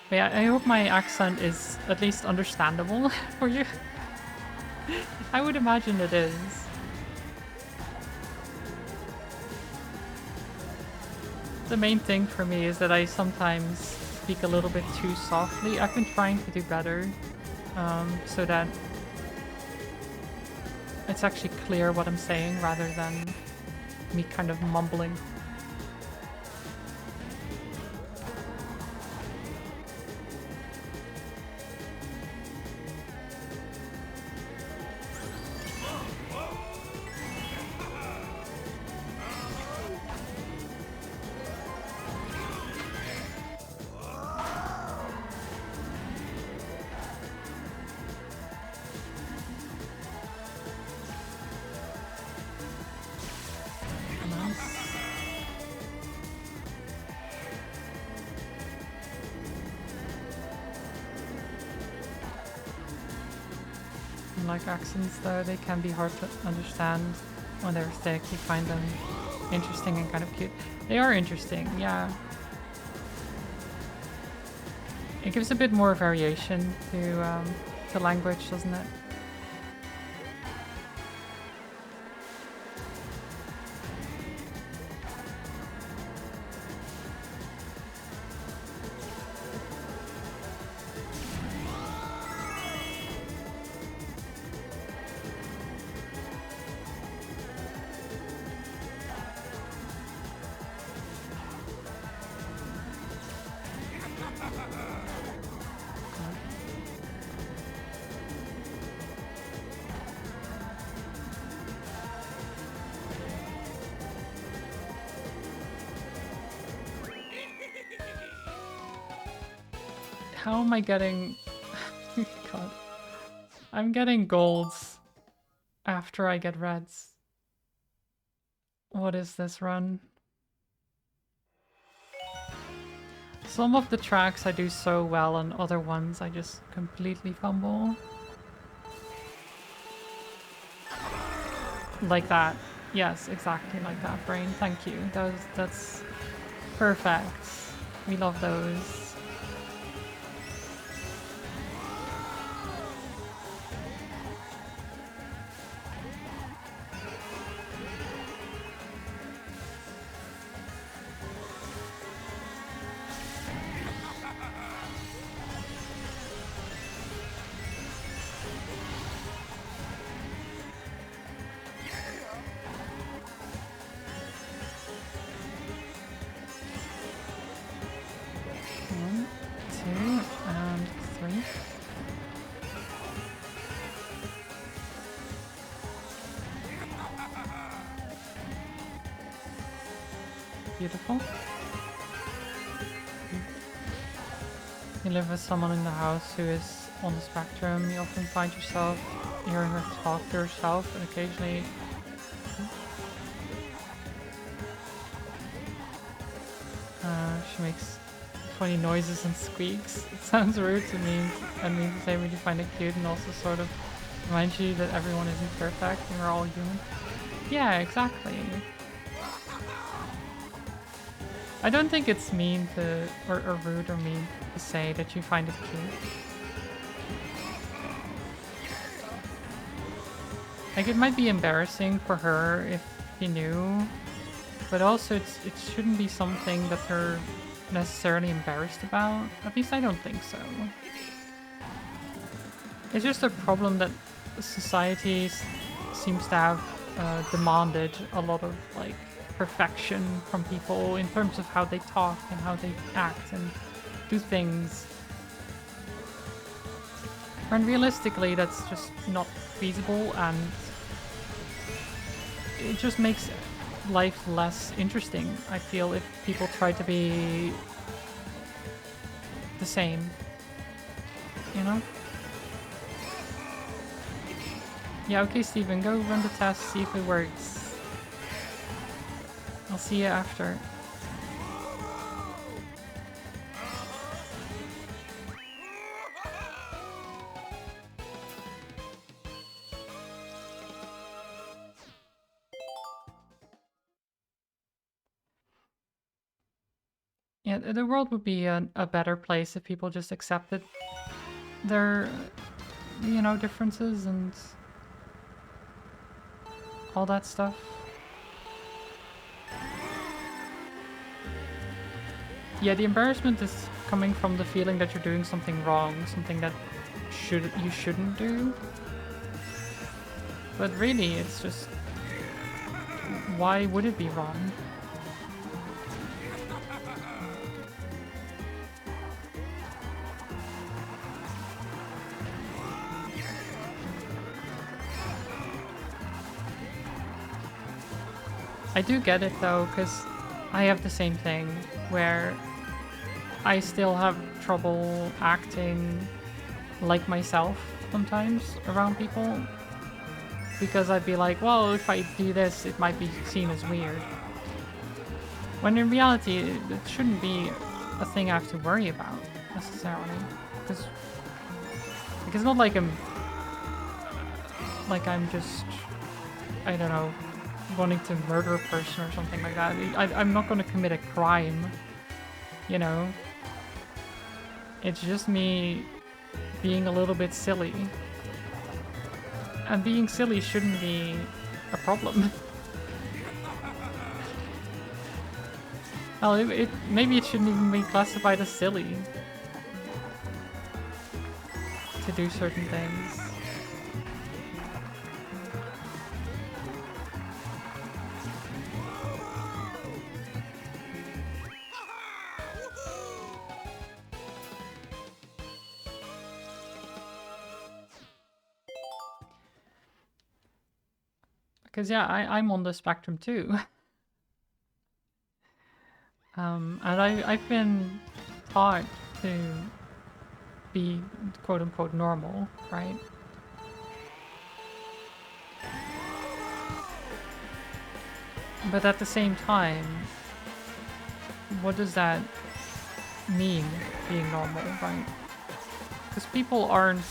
But yeah, I hope my accent is at least understandable for you. I would imagine it is. The main thing for me is that I sometimes speak a little bit too softly. I've been trying to do better, so that it's actually clear what I'm saying rather than me kind of mumbling. Like accents though, they can be hard to understand when they're thick. You find them interesting and kind of cute. They are interesting, yeah. It gives a bit more variation to the language, doesn't it? How am I getting... God. I'm getting golds after I get reds. What is this run? Some of the tracks I do so well and other ones I just completely fumble. Like that. Yes, exactly like that, Brain. Thank you. That's perfect. We love those. Beautiful. You live with someone in the house who is on the spectrum. You often find yourself hearing her talk to herself, and occasionally she makes funny noises and squeaks. It sounds rude to me and means the same when you find it cute, and also sort of reminds you that everyone isn't perfect and we're all human. Yeah, exactly. I don't think it's mean to, or rude or mean to say that you find it cute. Like, it might be embarrassing for her if you knew, but also it shouldn't be something that they're necessarily embarrassed about. At least I don't think so. It's just a problem that society seems to have demanded a lot of, like, perfection from people in terms of how they talk and how they act and do things. And realistically, that's just not feasible, and it just makes life less interesting, I feel, if people try to be the same, you know? Yeah, okay, Steven, go run the test, see if it works. I'll see you after. Yeah, the world would be a better place if people just accepted their, you know, differences and all that stuff. Yeah, the embarrassment is coming from the feeling that you're doing something wrong, something that you shouldn't do. But really, it's just, why would it be wrong? I do get it though, because I have the same thing where I still have trouble acting like myself sometimes around people, because I'd be like, well, if I do this, it might be seen as weird. When in reality, it shouldn't be a thing I have to worry about necessarily, because it's not like I'm just, I don't know, wanting to murder a person or something like that. I'm not going to commit a crime, you know? It's just me being a little bit silly. And being silly shouldn't be a problem. Well, maybe it shouldn't even be classified as silly to do certain things. Because yeah, I'm on the spectrum too. And I've been taught to be quote-unquote normal, right? But at the same time, what does that mean, being normal, right? Because people aren't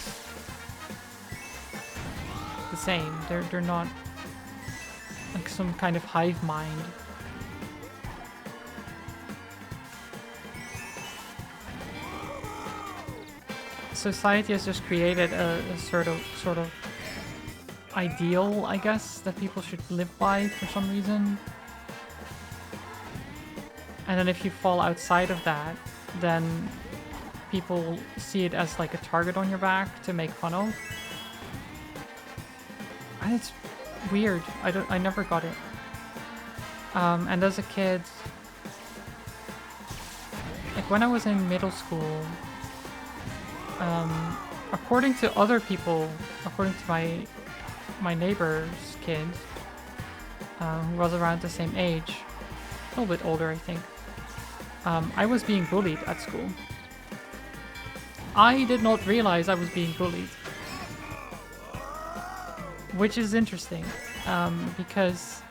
the same. They're not like some kind of hive mind. Society has just created a sort of ideal, I guess, that people should live by for some reason. And then if you fall outside of that, then people see it as like a target on your back to make fun of. And it's weird. I never got it. And as a kid, like when I was in middle school, according to other people, according to my neighbor's kid, who was around the same age, a little bit older, I think. I was being bullied at school. I did not realize I was being bullied. Which is interesting, because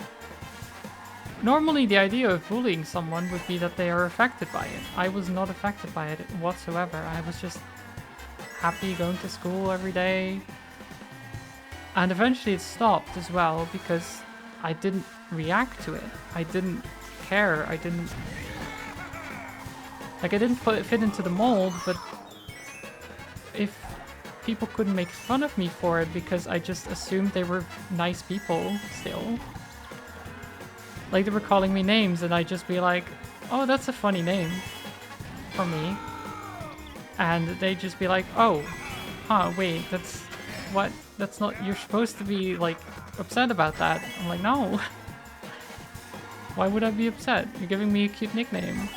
normally the idea of bullying someone would be that they are affected by it. I was not affected by it whatsoever. I was just happy going to school every day. And eventually it stopped as well because I didn't react to it. I didn't care. I didn't fit into the mold, but if people couldn't make fun of me for it because I just assumed they were nice people still. Like they were calling me names and I'd just be like, oh, that's a funny name for me. And they'd just be like, oh, wait, that's not, you're supposed to be like upset about that. I'm like, no. Why would I be upset? You're giving me a cute nickname.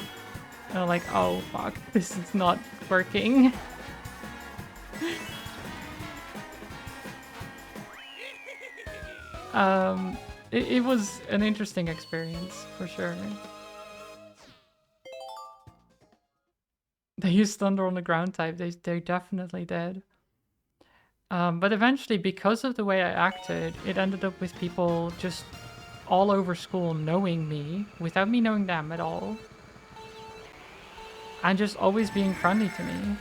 And I'm like, oh fuck, this is not working. It was an interesting experience, for sure. They used Thunder on the ground type, they definitely did. But eventually, because of the way I acted, it ended up with people just all over school knowing me, without me knowing them at all. And just always being friendly to me.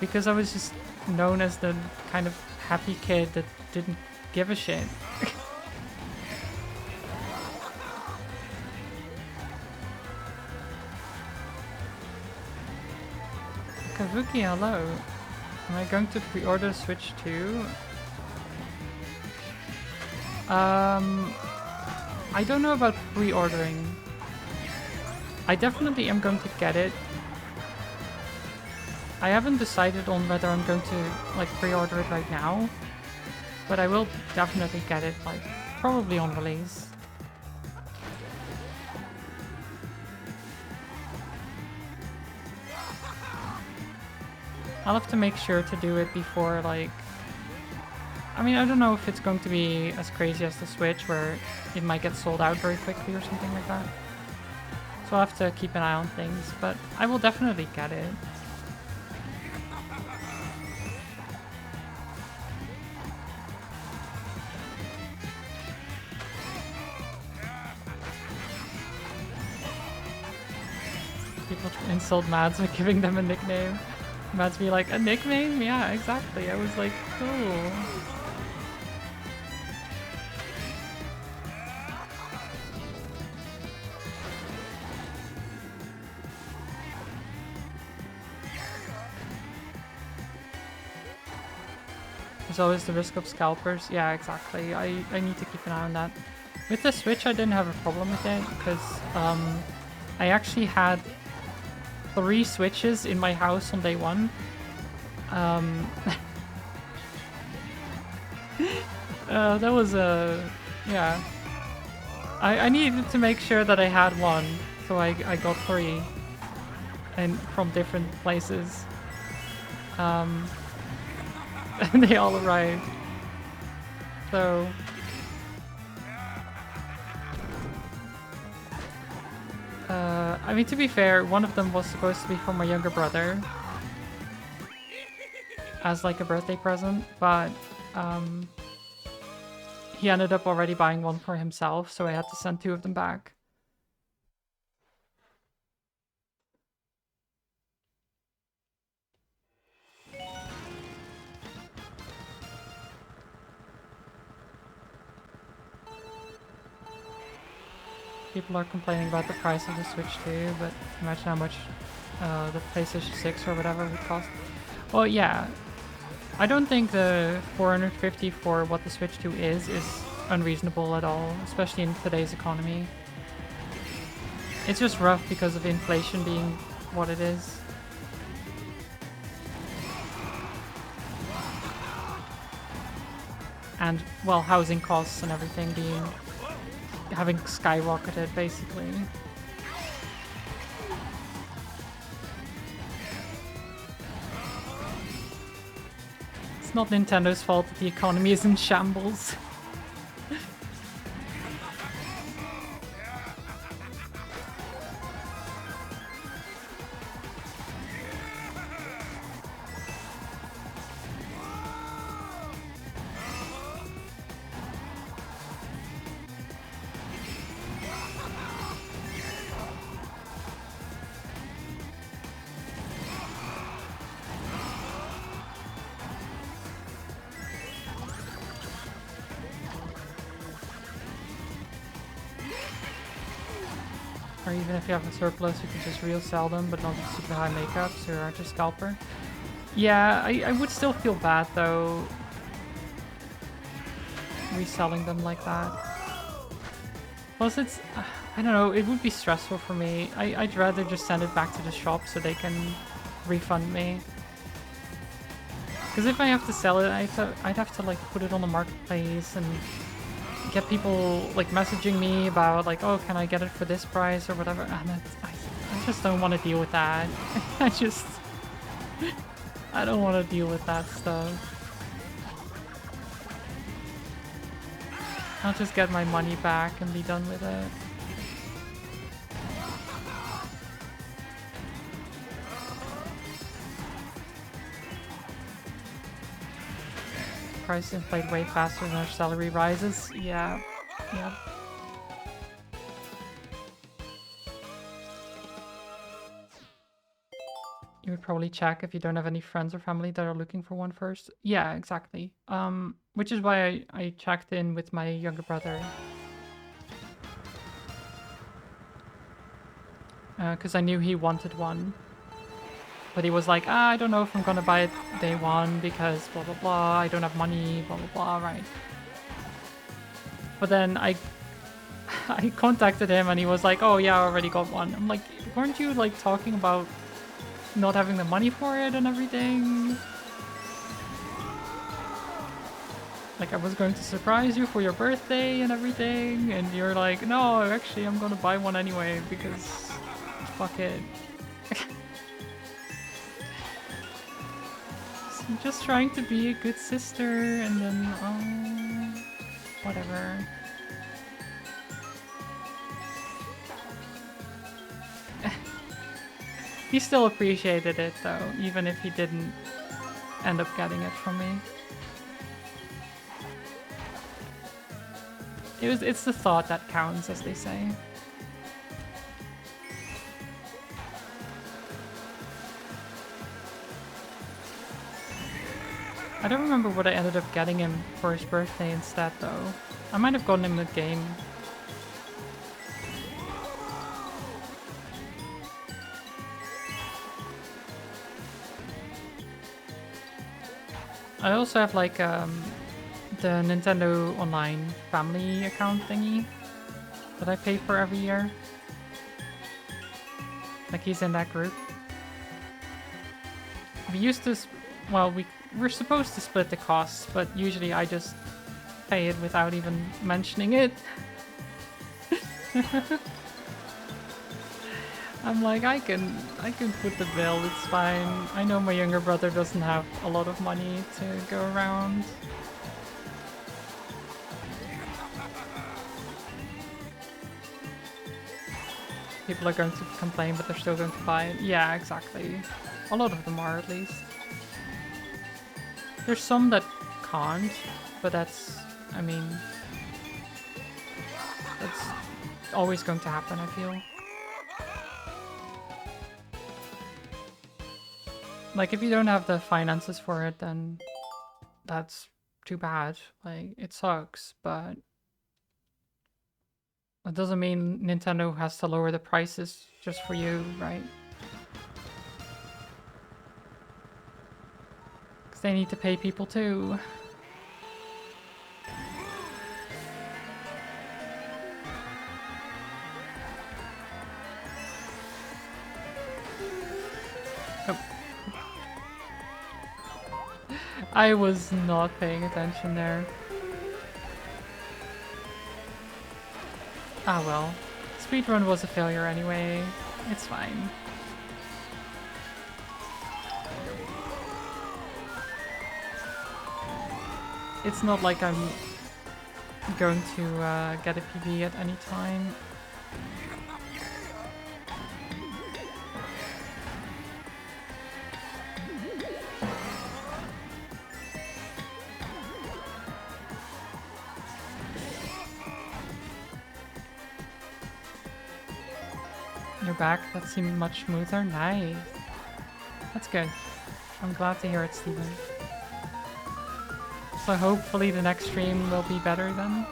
Because I was just known as the kind of happy kid that didn't give a shit. Kavuki, hello. Am I going to pre-order Switch 2? I don't know about pre-ordering. I definitely am going to get it. I haven't decided on whether I'm going to like pre-order it right now, but I will definitely get it, like probably on release. I'll have to make sure to do it before, like, I mean, I don't know if it's going to be as crazy as the Switch where it might get sold out very quickly or something like that. So I'll have to keep an eye on things, but I will definitely get it. People insult Mads by giving them a nickname. Mads be like, a nickname? Yeah, exactly. I was like, cool. There's always the risk of scalpers. Yeah, exactly. I need to keep an eye on that. With the Switch, I didn't have a problem with it because I actually had 3 Switches in my house on day 1. That was yeah. I needed to make sure that I had one, so I got 3, and from different places. And they all arrived. So I mean, to be fair, one of them was supposed to be for my younger brother as like a birthday present, but he ended up already buying one for himself, so I had to send 2 of them back. People are complaining about the price of the Switch 2, but imagine how much the PlayStation 6 or whatever would cost. Well, yeah. I don't think the $450 for what the Switch 2 is unreasonable at all, especially in today's economy. It's just rough because of inflation being what it is. And, well, housing costs and everything having skyrocketed, basically. It's not Nintendo's fault that the economy is in shambles. Or even if you have a surplus, you can just resell them, but not with super high makeup, so you aren't a scalper. Yeah, I would still feel bad though, reselling them like that. Plus it's, I don't know, it would be stressful for me. I'd rather just send it back to the shop so they can refund me. Because if I have to sell it, I'd have to like put it on the marketplace and get people like messaging me about like, oh, can I get it for this price or whatever. And I just don't want to deal with that. I don't want to deal with that stuff. I'll just get my money back and be done with it. Price inflate way faster than our salary rises. Yeah. Yeah. You would probably check if you don't have any friends or family that are looking for one first. Yeah, exactly. Which is why I checked in with my younger brother. Because I knew he wanted one. But he was like, I don't know if I'm gonna buy it day one because blah blah blah, I don't have money, blah blah blah, right? But then I contacted him and he was like, oh yeah, I already got one. I'm like, weren't you like talking about not having the money for it and everything? Like I was going to surprise you for your birthday and everything, and you're like, no, actually I'm gonna buy one anyway because fuck it. I'm just trying to be a good sister, and then, oh, whatever. He still appreciated it though, even if he didn't end up getting it from me. It's the thought that counts, as they say. I don't remember what I ended up getting him for his birthday instead, though. I might have gotten him a game. I also have, like, the Nintendo Online family account thingy that I pay for every year. Like, he's in that group. We used to... Well, we're supposed to split the costs, but usually I just pay it without even mentioning it. I'm like, I can foot the bill, it's fine. I know my younger brother doesn't have a lot of money to go around. People are going to complain, but they're still going to buy it. Yeah, exactly. A lot of them are, at least. There's some that can't, but that's, I mean, that's always going to happen, I feel. Like, if you don't have the finances for it, then that's too bad. Like, it sucks, but that doesn't mean Nintendo has to lower the prices just for you, right? Because they need to pay people too. I was not paying attention there. Ah well. Speedrun was a failure anyway. It's fine. It's not like I'm going to get a PB at any time. You're back. That seemed much smoother. Nice. That's good. I'm glad to hear it, Steven. So hopefully the next stream will be better then.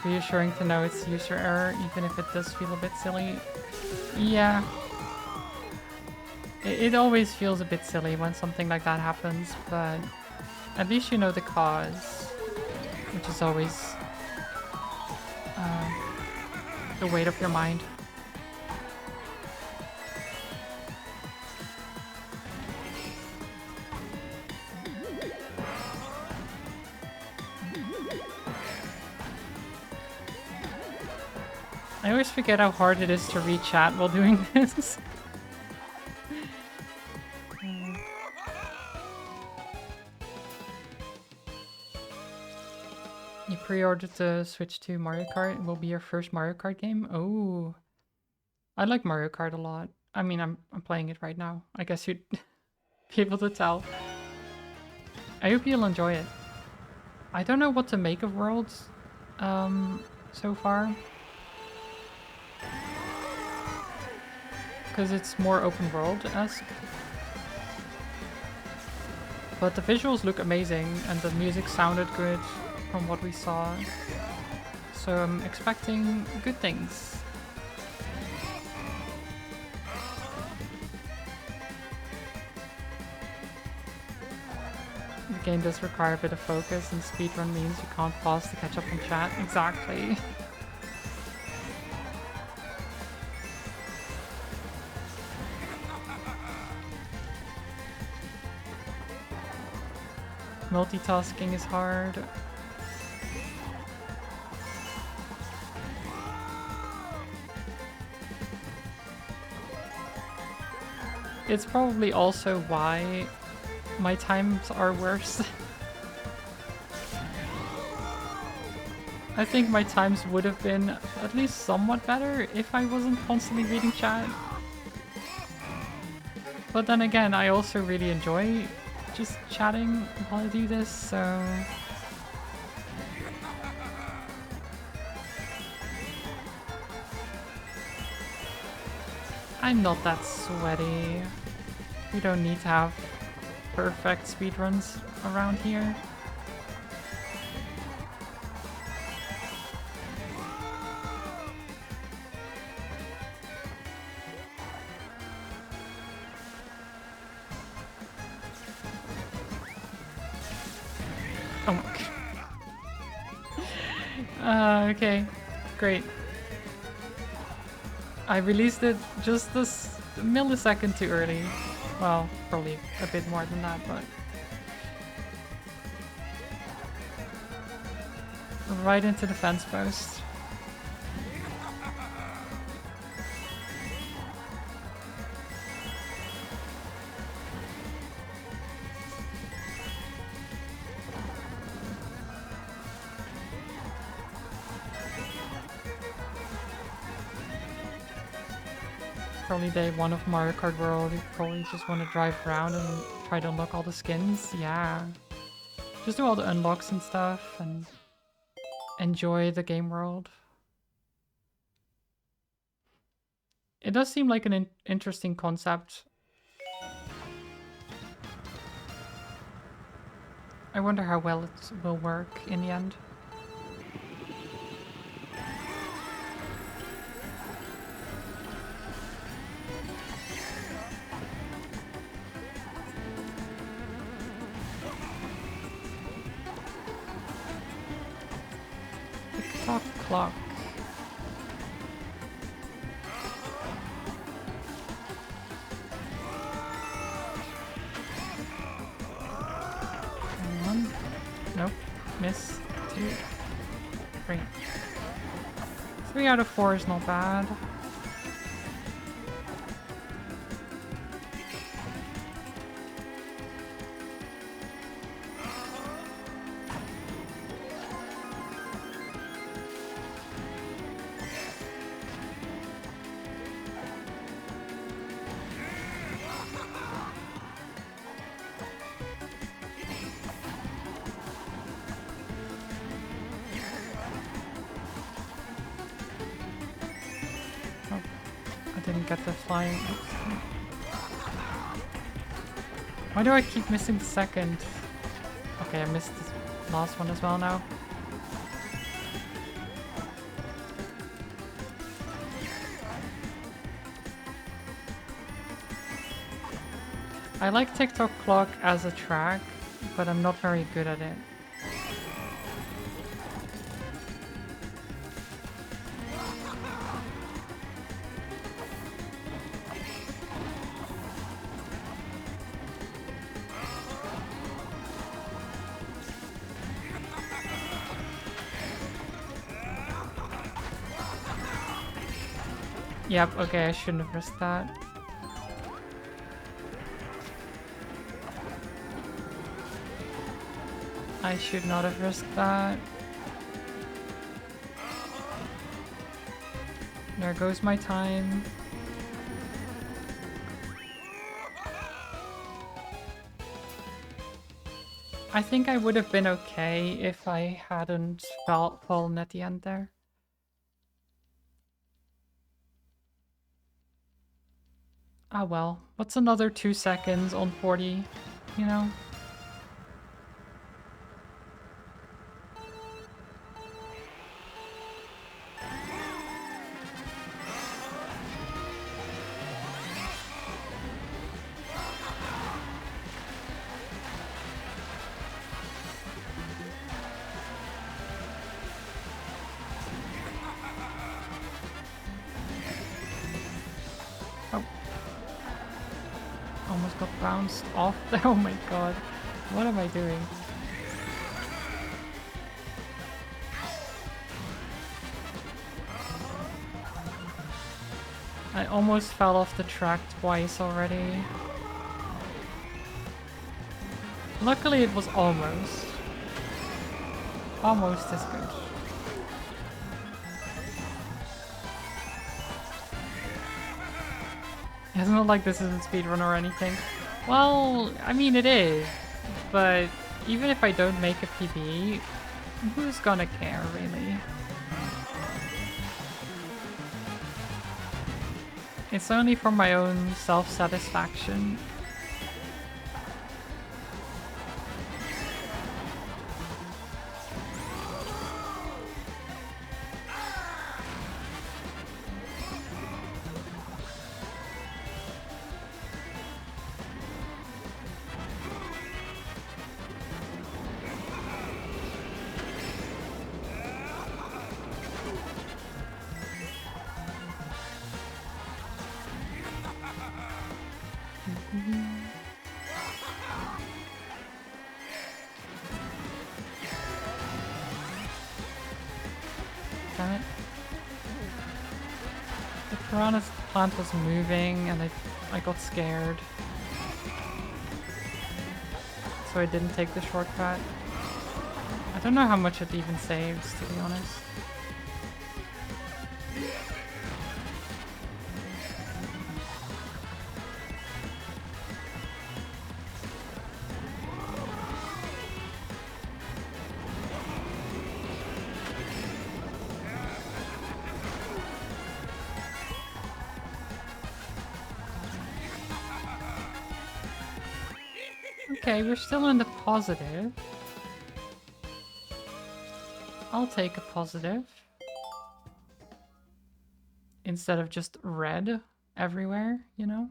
reassuring to know it's user error, even if it does feel a bit silly. Yeah. It always feels a bit silly when something like that happens, but at least you know the cause, which is always the weight of your mind. I always forget how hard it is to read chat while doing this. You pre-ordered the Switch to Mario Kart. It will be your first Mario Kart game? Oh. I like Mario Kart a lot. I mean, I'm playing it right now. I guess you'd be able to tell. I hope you'll enjoy it. I don't know what to make of Worlds so far. Because it's more open world-esque. But the visuals look amazing and the music sounded good from what we saw. So I'm expecting good things. The game does require a bit of focus, and speedrun means you can't pause to catch up on chat. Exactly. Multitasking is hard. It's probably also why my times are worse. I think my times would have been at least somewhat better if I wasn't constantly reading chat. But then again, I also really enjoy just chatting while I do this, so... I'm not that sweaty. We don't need to have perfect speedruns around here. Oh my god. Okay, great. I released it just this millisecond too early. Well, probably a bit more than that, but... right into the fence post. Probably day one of Mario Kart World, you probably just want to drive around and try to unlock all the skins. Yeah. Just do all the unlocks and stuff and enjoy the game world. It does seem like an interesting concept. I wonder how well it will work in the end. Tick-tock clock. One. Nope. Miss. 2. 3. 3 out of 4 is not bad. Get the flying. Oops. Why do I keep missing the second? Okay, I missed the last one as well now. I like TikTok Clock as a track, but I'm not very good at it. Yep, okay, I shouldn't have risked that. I should not have risked that. There goes my time. I think I would have been okay if I hadn't fallen at the end there. Ah well, what's another 2 seconds on 40, you know? Almost got bounced off there. Oh my god. What am I doing? I almost fell off the track twice already. Luckily it was almost. Almost as good. It's not like this isn't speedrun or anything. Well, I mean it is, but even if I don't make a PB, who's gonna care really? It's only for my own self-satisfaction. Damn it. The piranha's plant was moving and I got scared. So I didn't take the shortcut. I don't know how much it even saves, to be honest. Okay, we're still in the positive. I'll take a positive. Instead of just red everywhere, you know?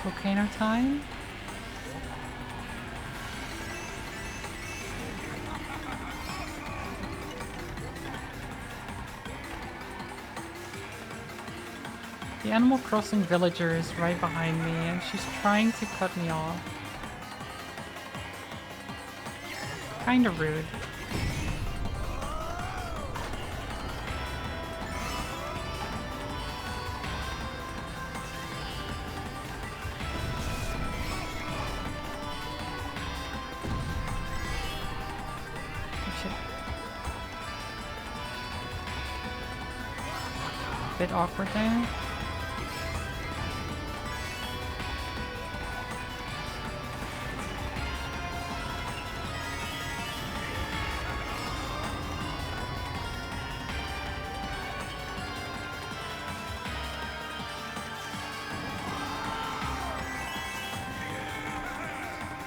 Volcano time? The Animal Crossing villager is right behind me and she's trying to cut me off. Kinda rude. Bit awkward there.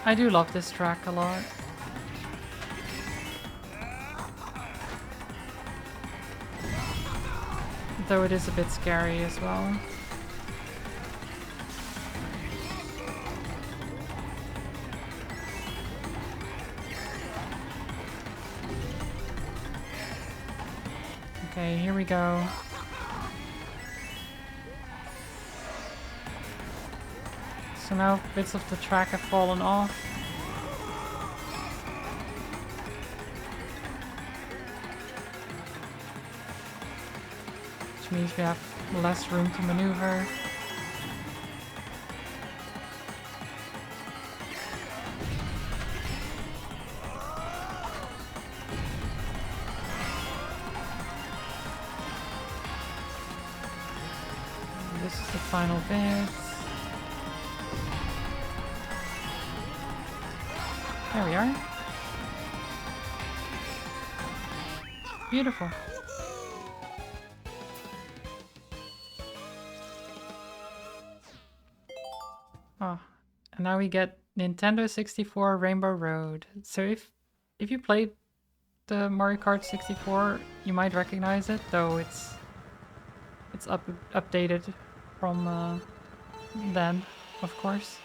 I do love this track a lot. Though it is a bit scary as well. Okay, here we go. So now bits of the track have fallen off. Which means we have less room to maneuver. This is the final bit. There we are. Beautiful. Oh, and now we get Nintendo 64 Rainbow Road. So if you played the Mario Kart 64, you might recognize it, though it's updated from then, of course.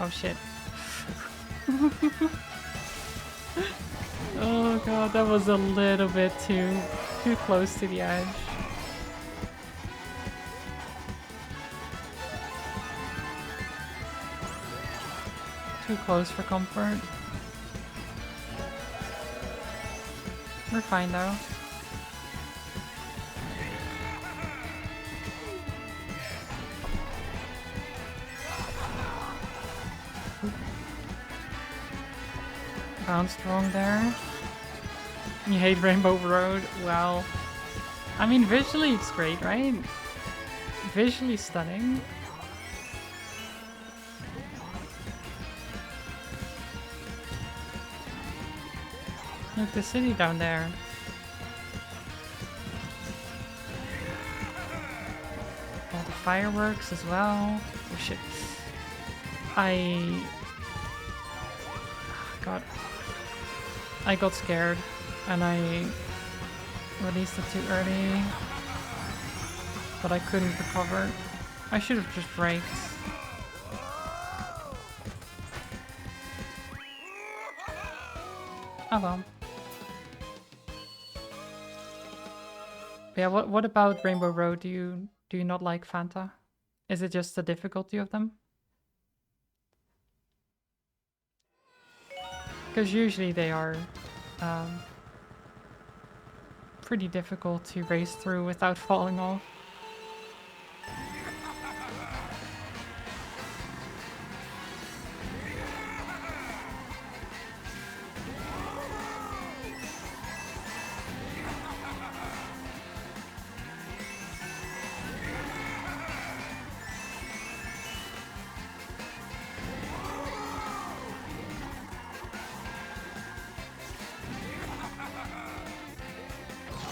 Oh shit. Oh god, that was a little bit too close to the edge. Too close for comfort. We're fine though. Bounced wrong there. You hate Rainbow Road? Well, I mean visually it's great, right? Visually stunning. Look, the city down there. All the fireworks as well. Oh shit. I got scared and I released it too early, but I couldn't recover. I should have just braked. Oh well. But yeah, what about Rainbow Road? Do you not like Fanta? Is it just the difficulty of them? Because usually they are pretty difficult to race through without falling off.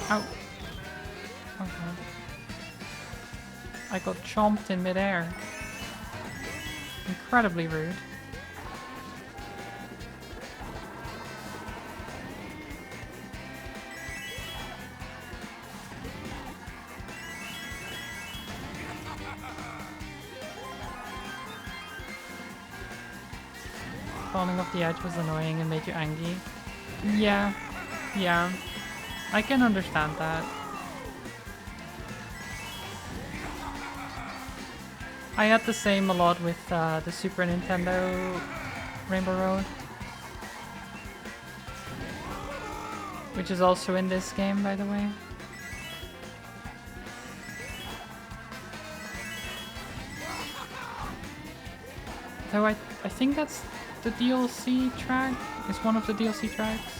Ow. Okay. I got chomped in midair. Incredibly rude. Falling off the edge was annoying and made you angry. Yeah. I can understand that. I had the same a lot with the Super Nintendo Rainbow Road, which is also in this game, by the way. Though I think that's the DLC track. It's one of the DLC tracks.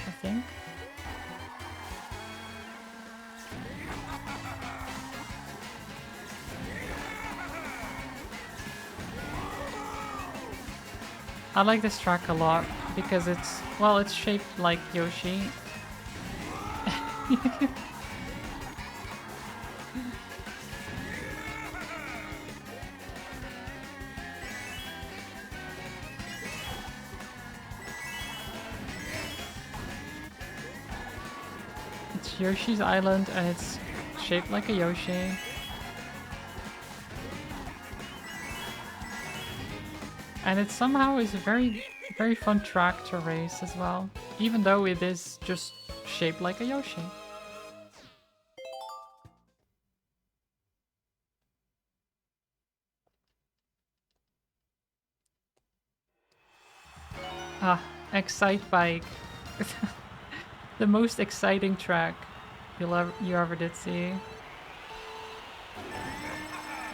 I think. I like this track a lot because it's, well, it's shaped like Yoshi. It's Yoshi's Island and it's shaped like a Yoshi. And it somehow is a very, very fun track to race as well, even though it is just shaped like a Yoshi. Ah, Excite Bike. The most exciting track you ever did see.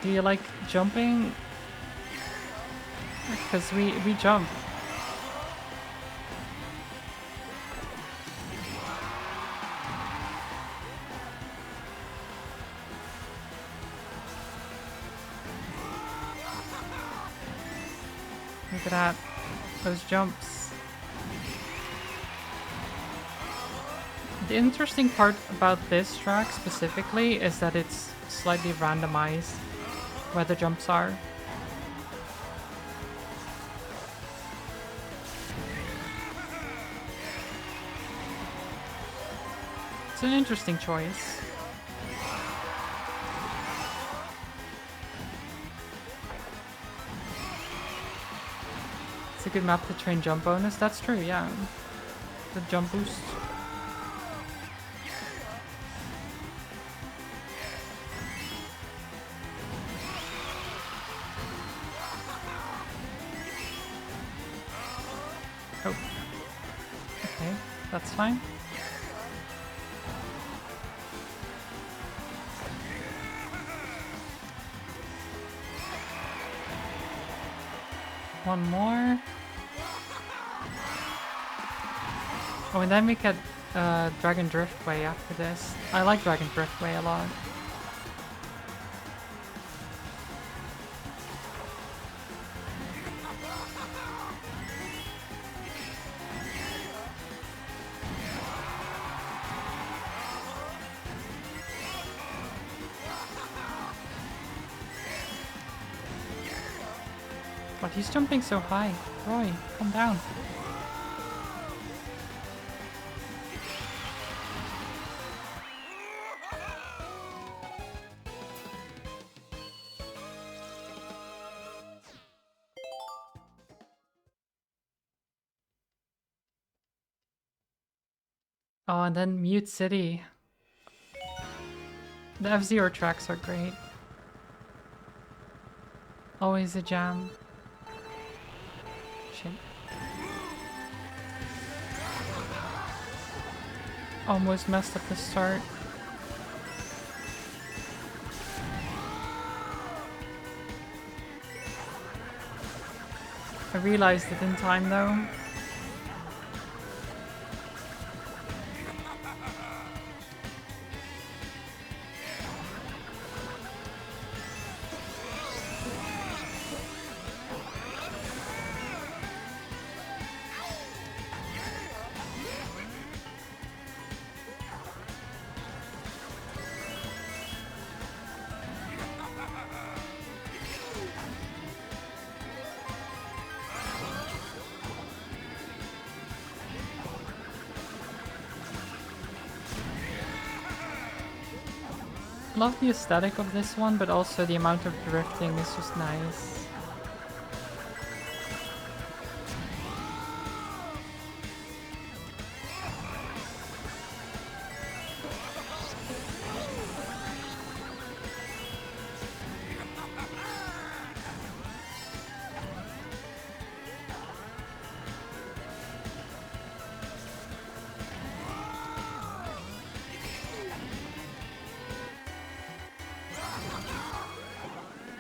Do you like jumping? Because we jump. Look at that. Those jumps. The interesting part about this track specifically is that it's slightly randomized where the jumps are. It's an interesting choice. It's a good map to train jump bonus, that's true, yeah. The jump boost. Oh. Okay, that's fine. One more. Oh, and then we get Dragon Driftway after this. I like Dragon Driftway a lot. But he's jumping so high. Roy, calm down. Oh, and then Mute City. The F-Zero tracks are great. Always a jam. Shit. Almost messed up the start. I realized it in time though. Love the aesthetic of this one, but also the amount of drifting is just nice.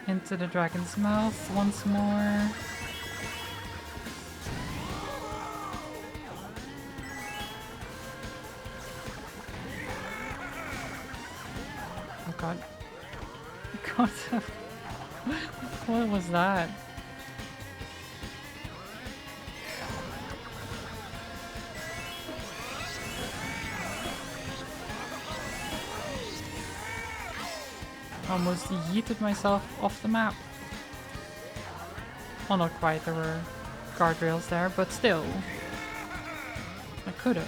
Into the dragon's mouth once more. Oh god. God. What was that? Almost yeeted myself off the map. Well, not quite, there were guardrails there, but still. I could've.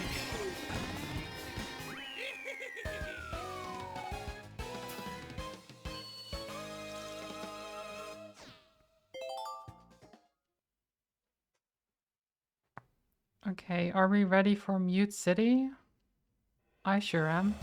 Okay, are we ready for Mute City? I sure am.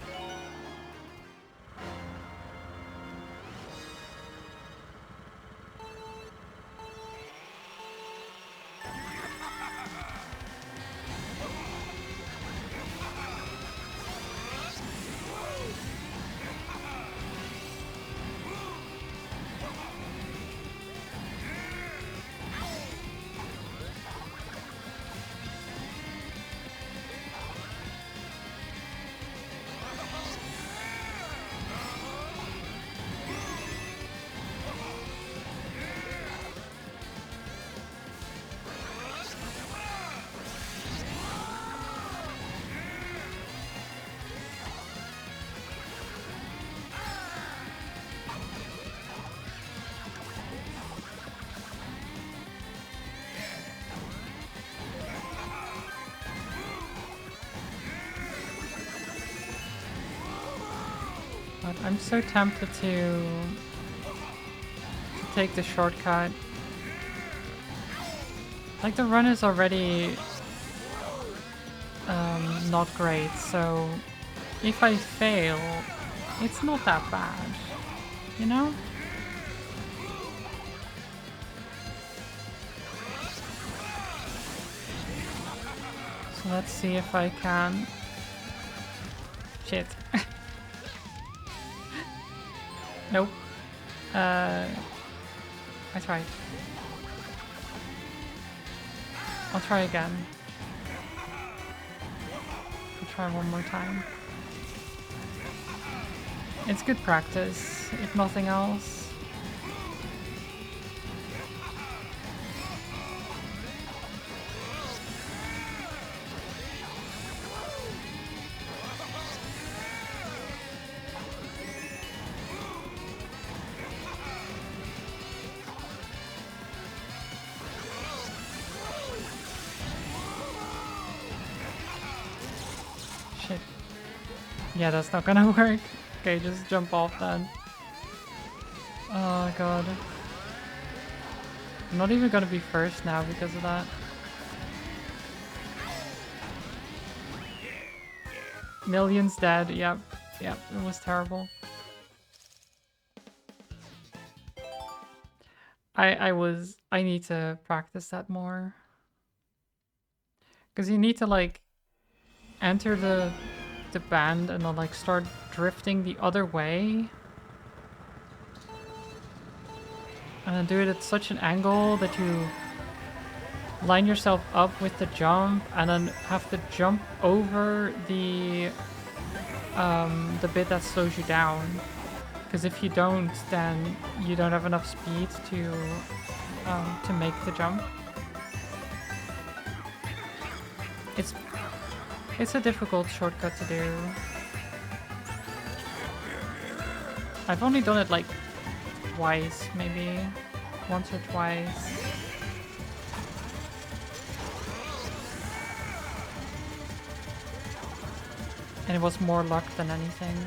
But I'm so tempted to take the shortcut. Like, the run is already not great, so if I fail, it's not that bad, you know? So let's see if I can... Shit. Nope. I tried. I'll try again. I'll try one more time. It's good practice, if nothing else. Yeah, that's not gonna work. Okay, just jump off then. Oh god. I'm not even gonna be first now because of that. Millions dead, yep. Yep, it was terrible. I need to practice that more. Because you need to like enter the band and then like start drifting the other way. And then do it at such an angle that you line yourself up with the jump and then have to jump over the bit that slows you down. Because if you don't, then you don't have enough speed to make the jump. It's a difficult shortcut to do. I've only done it like twice, maybe. Once or twice. And it was more luck than anything.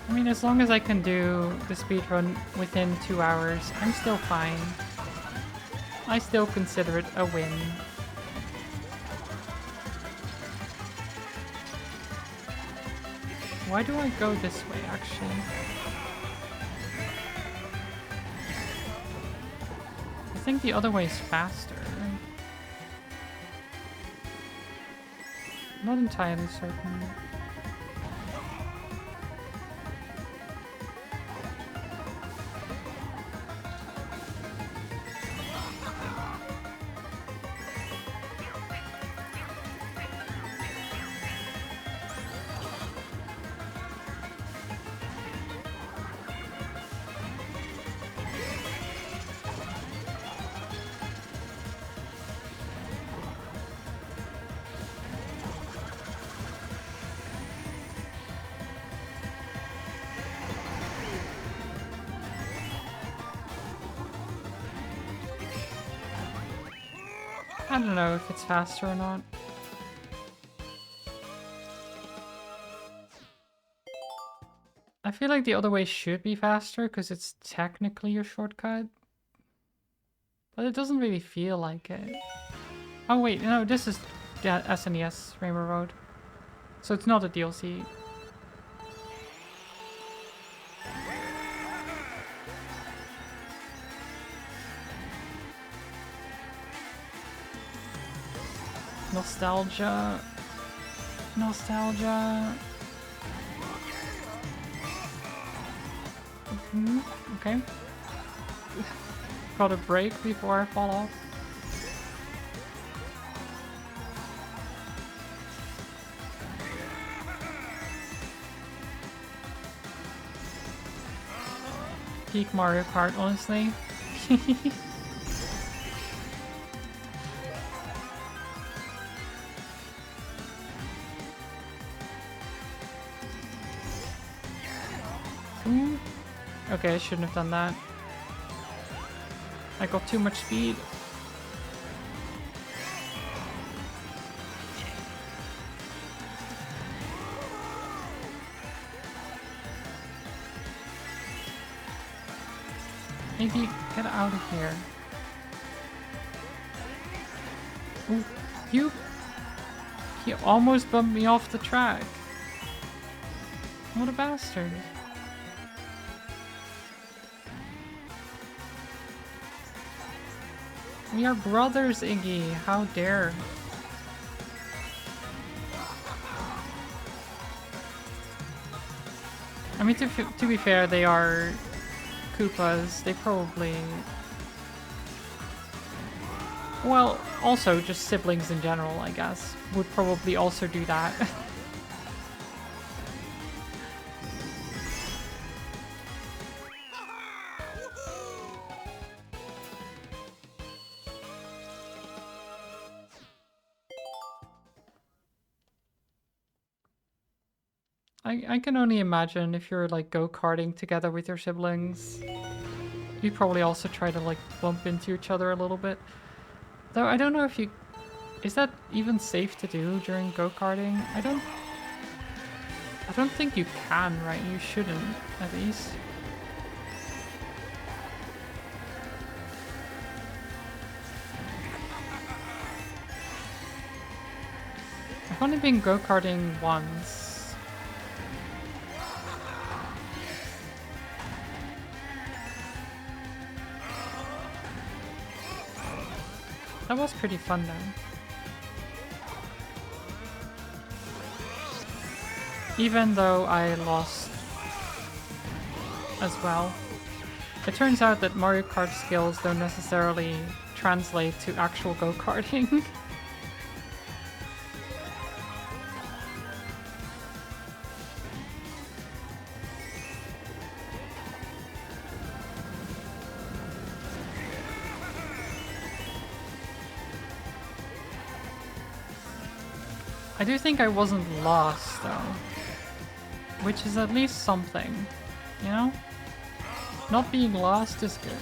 I mean, as long as I can do the speedrun within 2 hours, I'm still fine. I still consider it a win. Why do I go this way, actually? I think the other way is faster. Not entirely certain. I don't know if it's faster or not. I feel like the other way should be faster because it's technically a shortcut. But it doesn't really feel like it. Oh wait, no, this is SNES Rainbow Road. So it's not a DLC. Nostalgia. Nostalgia. Okay. Got a break before I fall off. Peak Mario Kart, honestly. Okay, I shouldn't have done that. I got too much speed. Maybe get out of here. Ooh, he almost bumped me off the track. What a bastard. We are brothers, Iggy. How dare. I mean, to be fair, they are Koopas. They probably... Well, also just siblings in general, I guess, would probably also do that. I can only imagine if you're like go-karting together with your siblings. You'd probably also try to like bump into each other a little bit. Though I don't know if you... Is that even safe to do during go-karting? I don't think you can, right? You shouldn't, at least. I've only been go-karting once. That was pretty fun though. Even though I lost as well. It turns out that Mario Kart skills don't necessarily translate to actual go-karting. I do think I wasn't lost, though. Which is at least something, you know? Not being lost is good.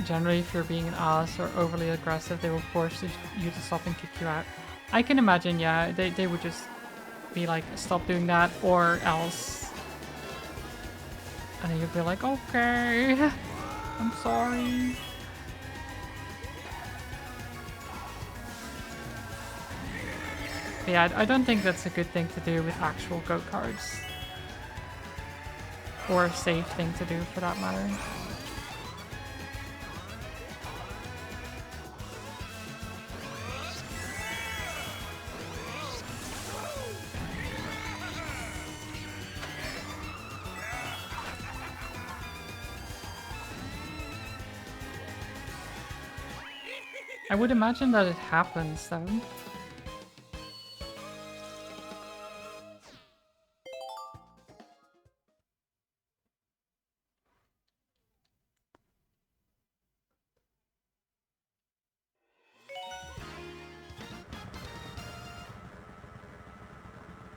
Generally, if you're being an ass or overly aggressive, they will force you to stop and kick you out. I can imagine, yeah, they would just be like, stop doing that, or else. And then you'd be like, okay, I'm sorry. But yeah, I don't think that's a good thing to do with actual go-karts. Or a safe thing to do, for that matter. I would imagine that it happens, though.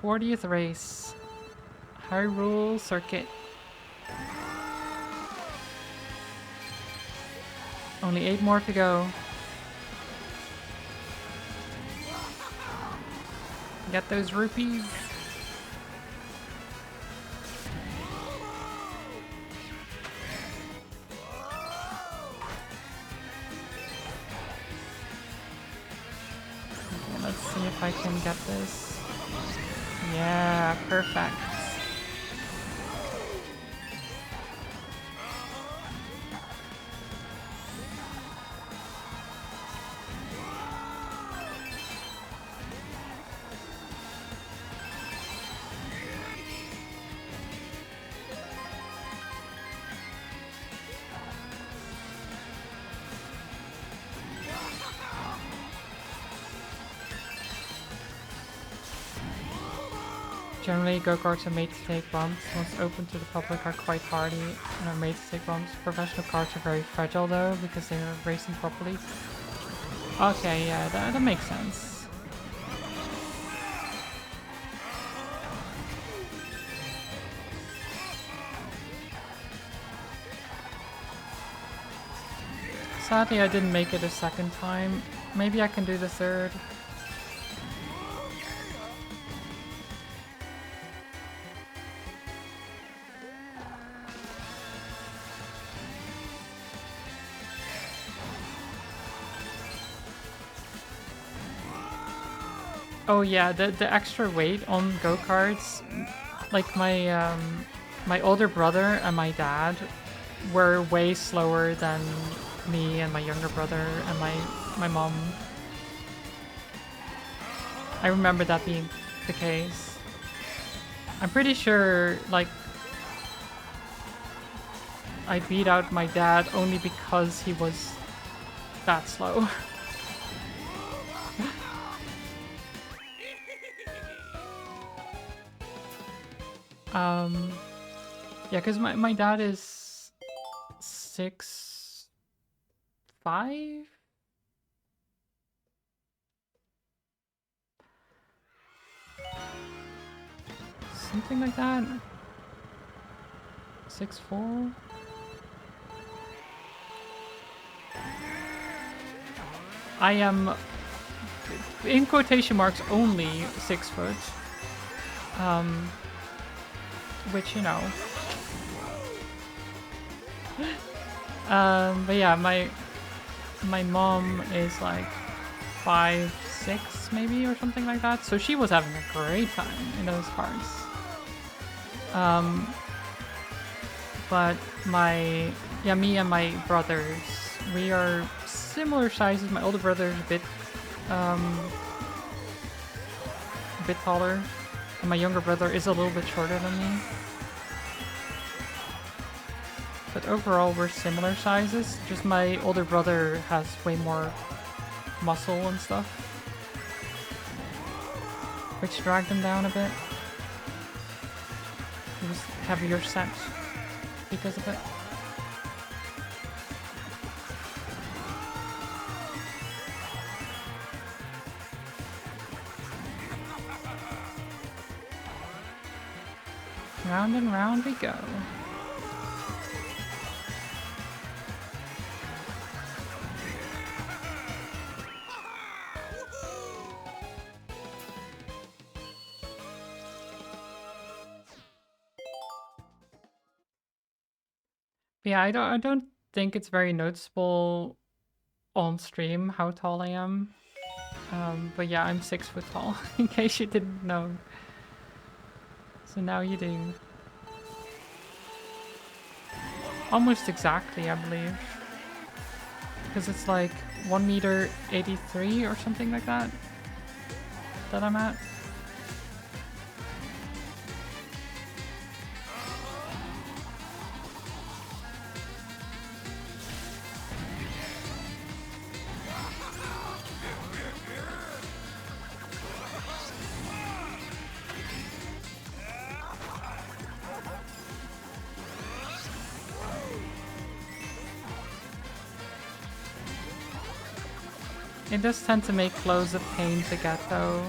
40th race. Hyrule Circuit. Only 8 more to go. Get those rupees. Okay, let's see if I can get this. Yeah, perfect. Generally, go-karts are made to take bumps. Once open to the public are quite hardy and are made to take bumps. Professional karts are very fragile though, because they are racing properly. Okay, yeah, that makes sense. Sadly, I didn't make it a second time. Maybe I can do the third. Oh yeah, the extra weight on go-karts, like my older brother and my dad were way slower than me and my younger brother and my mom. I remember that being the case. I'm pretty sure, like, I beat out my dad only because he was that slow. Yeah, because my dad is 6'5"? Something like that. 6'4"? I am, in quotation marks, only 6 foot. Which, you know. But yeah, my mom is like 5'6" maybe or something like that. So she was having a great time in those cars. But me and my brothers, we are similar sizes. My older brother is a bit taller, and my younger brother is a little bit shorter than me. But overall, we're similar sizes. Just my older brother has way more muscle and stuff, which dragged him down a bit. He was heavier set because of it. Round and round we go. Yeah, I don't think it's very noticeable on stream how tall I am. But yeah, I'm 6 foot tall, in case you didn't know. So now you do. Almost exactly, I believe. Because it's like 1.83 meters or something like that I'm at. It does tend to make clothes a pain to get though.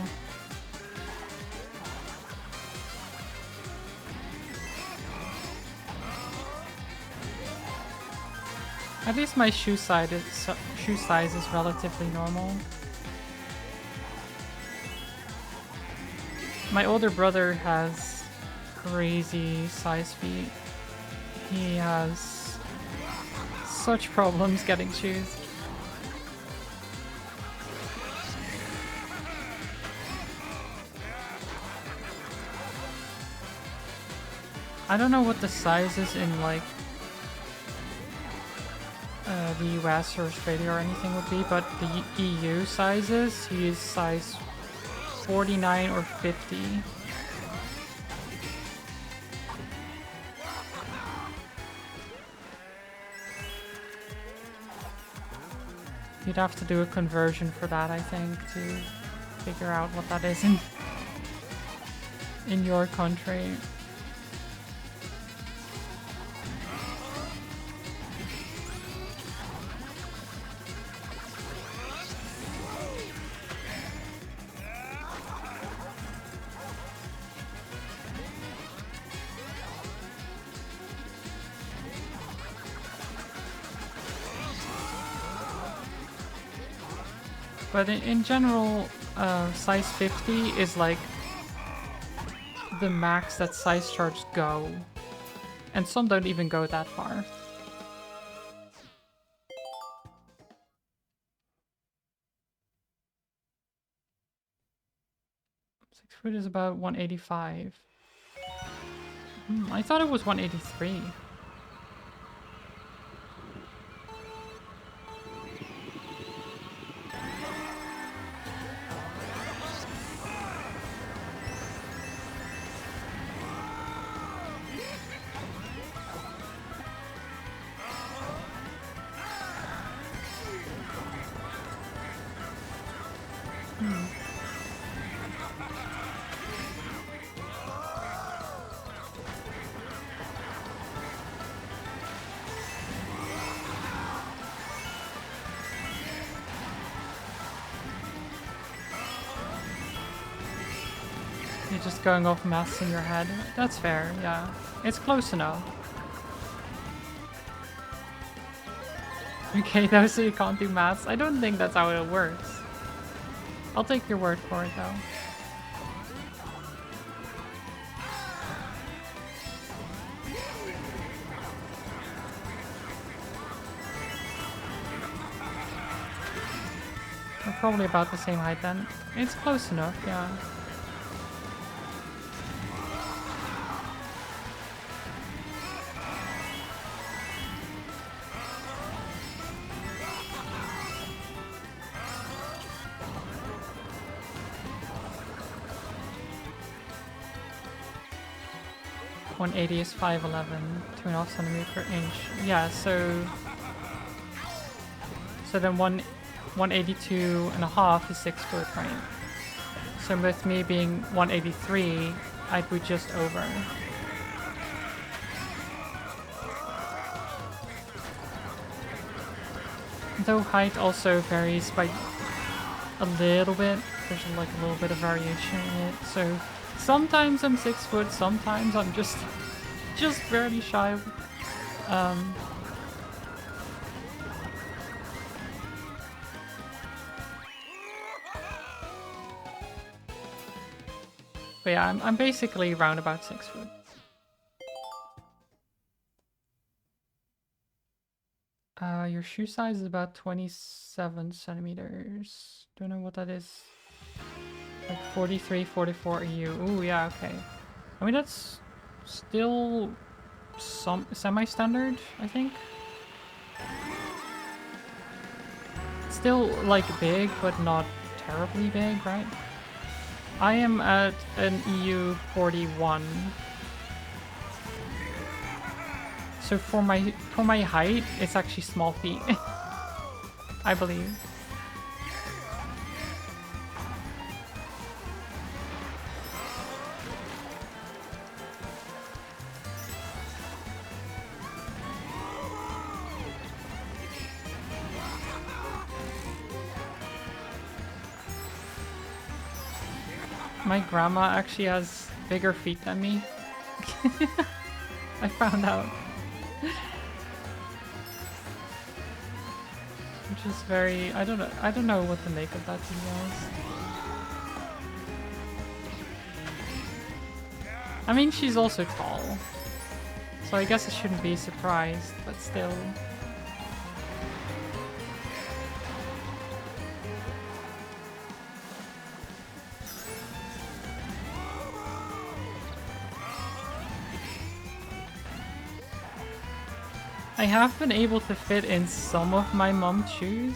At least my shoe size is relatively normal. My older brother has crazy size feet. He has such problems getting shoes. I don't know what the size is in like the US or Australia or anything would be, but the EU sizes, he is size 49 or 50. You'd have to do a conversion for that, I think, to figure out what that is in your country. But in general, size 50 is like the max that size charts go. And some don't even go that far. 6 foot is about 185. I thought it was 183. You're just going off maths in your head. That's fair, yeah. It's close enough. Okay, though, so you can't do maths? I don't think that's how it works. I'll take your word for it, though. We're probably about the same height then. It's close enough, yeah. .180 is 5'11", 2.5 centimeters per inch. Yeah, so then 182.5 is 6 foot, right? So with me being 183, I'd be just over. Though height also varies by a little bit. There's like a little bit of variation in it. So sometimes I'm 6 foot, sometimes I'm just barely shy of but yeah, I'm basically around about 6 foot. Your shoe size is about 27 centimeters. Don't know what that is. Like 43, 44 EU. Ooh, yeah, okay. I mean, that's still semi-standard, I think. Still, like, big, but not terribly big, right? I am at an EU 41. So for my height, it's actually small feet. I believe. My grandma actually has bigger feet than me. I found out. She's very, I don't know what to make of that, to be honest. I mean, she's also tall, so I guess I shouldn't be surprised, but still. I have been able to fit in some of my mom's shoes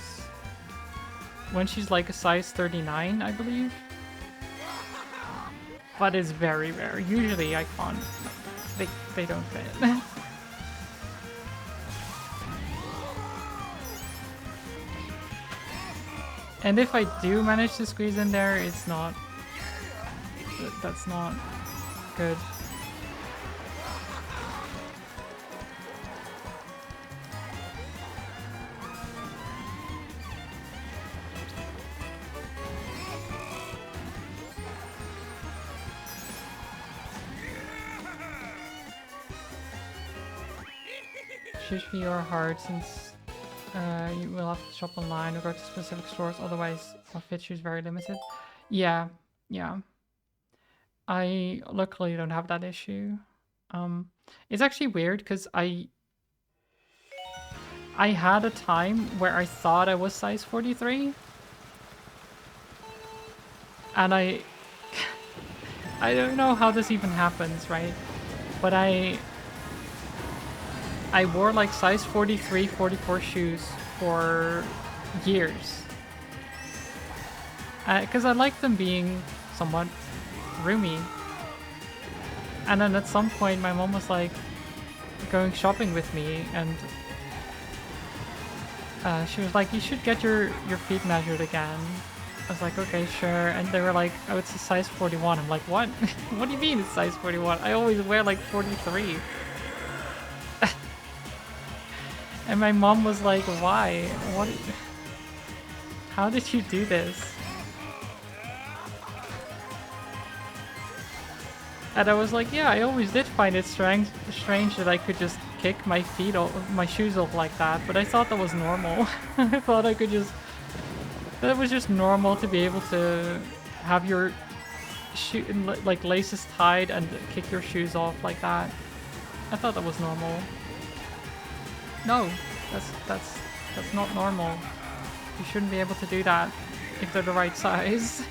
when she's like a size 39, I believe. But it's very rare. Usually I can't. They don't fit. And if I do manage to squeeze in there, it's not... That's not good. Should be your heart, since you will have to shop online or go to specific stores, otherwise our fit shoes very limited. Yeah, yeah. I luckily don't have that issue. It's actually weird because I had a time where I thought I was size 43, and I don't know how this even happens, right? But I wore like size 43, 44 shoes for years. Because I like them being somewhat roomy. And then at some point my mom was like going shopping with me, and she was like, you should get your feet measured again. I was like, okay, sure. And they were like, oh, it's a size 41. I'm like, what? What do you mean it's size 41? I always wear like 43. And my mom was like, why? What? How did you do this? And I was like, yeah, I always did find it strange that I could just kick my feet off, my shoes off like that, but I thought that was normal. I thought I could just... That was just normal to be able to have your like laces tied and kick your shoes off like that. I thought that was normal. No, that's not normal. You shouldn't be able to do that if they're the right size.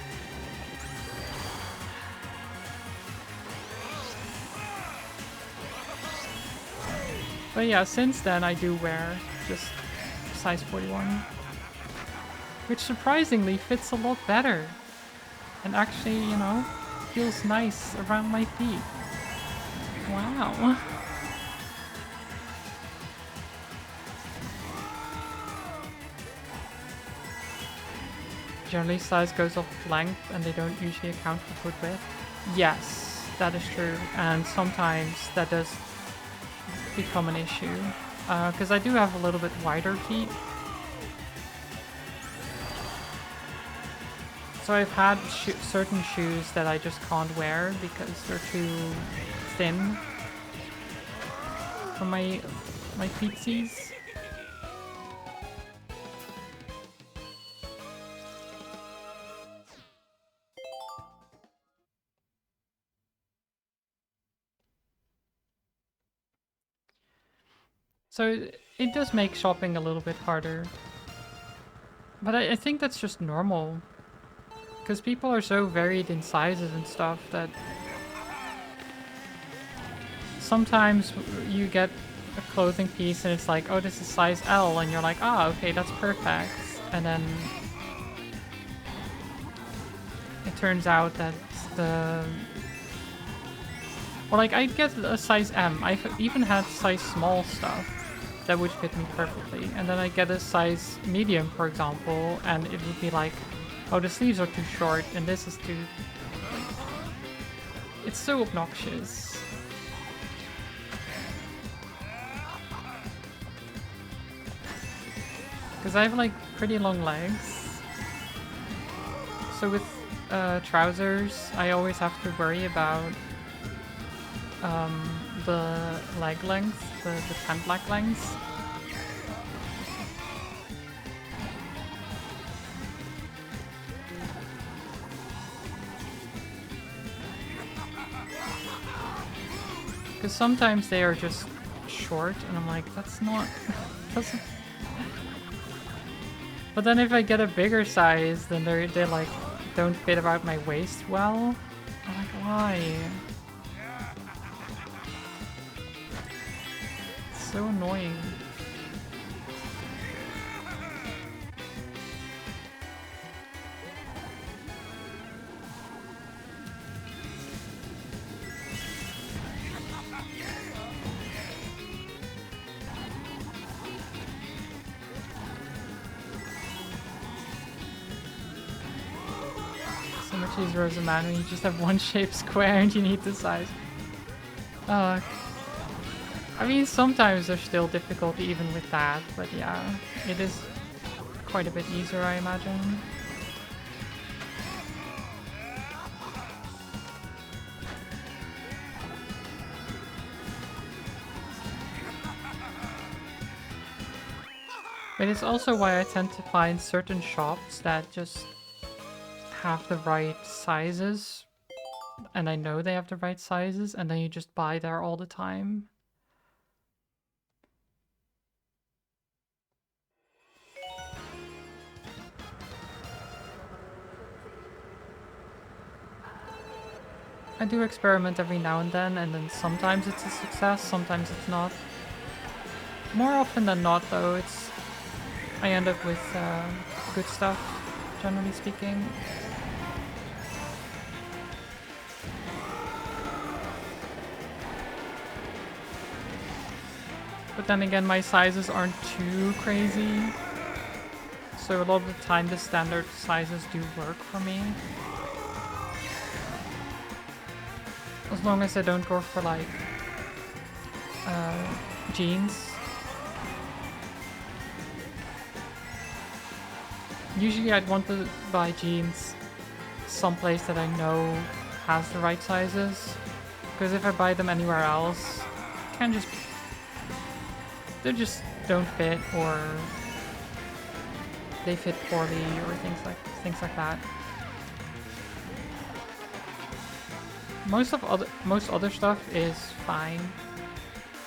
But yeah, since then I do wear just size 41. Which surprisingly fits a lot better. And actually, you know, feels nice around my feet. Wow. Generally size goes off length and they don't usually account for foot width. Yes, that is true. And sometimes that does become an issue. Because I do have a little bit wider feet. So I've had certain shoes that I just can't wear because they're too thin for my feetsies. So it does make shopping a little bit harder. But I think that's just normal. Because people are so varied in sizes and stuff that sometimes you get a clothing piece and it's like, oh, this is size L, and you're like, ah, okay, that's perfect. And then it turns out that the... Or like, I'd get a size M. I've even had size small stuff that would fit me perfectly. And then I get a size medium, for example, and it would be like, oh, the sleeves are too short, and this is too... It's so obnoxious. Because I have, like, pretty long legs. So with trousers, I always have to worry about the leg length, the pant leg length. Because sometimes they are just short, and I'm like, that's not... doesn't... But then if I get a bigger size, then they like don't fit about my waist well. I'm like, why? It's so annoying. So much easier as a man when you just have one shape square and you need the size. I mean, sometimes there's still difficulty even with that, but yeah, it is quite a bit easier, I imagine. But it's also why I tend to find certain shops that just have the right sizes, and I know they have the right sizes, and then you just buy there all the time. I do experiment every now and then sometimes it's a success, sometimes it's not. More often than not, though, I end up with good stuff, generally speaking. But then again, my sizes aren't too crazy, so a lot of the time the standard sizes do work for me. As long as I don't go for like jeans. Usually I'd want to buy jeans someplace that I know has the right sizes, because if I buy them anywhere else, they just don't fit, or they fit poorly, or things like that. Most other stuff is fine,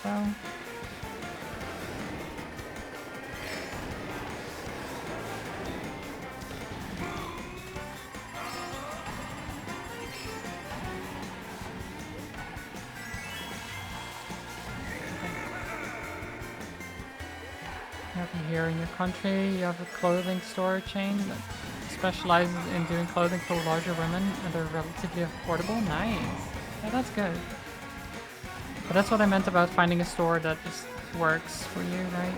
though. Here in your country, you have a clothing store chain that specializes in doing clothing for larger women, and they're relatively affordable. Nice. Yeah, that's good. But that's what I meant about finding a store that just works for you, right?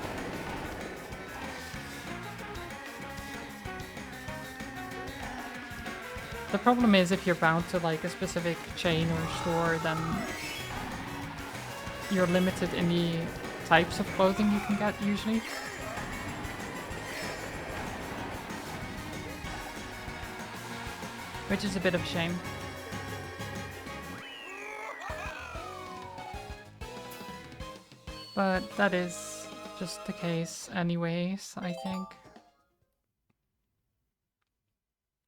The problem is if you're bound to like a specific chain or store, then you're limited in the types of clothing you can get usually. Which is a bit of a shame. But that is just the case anyways, I think.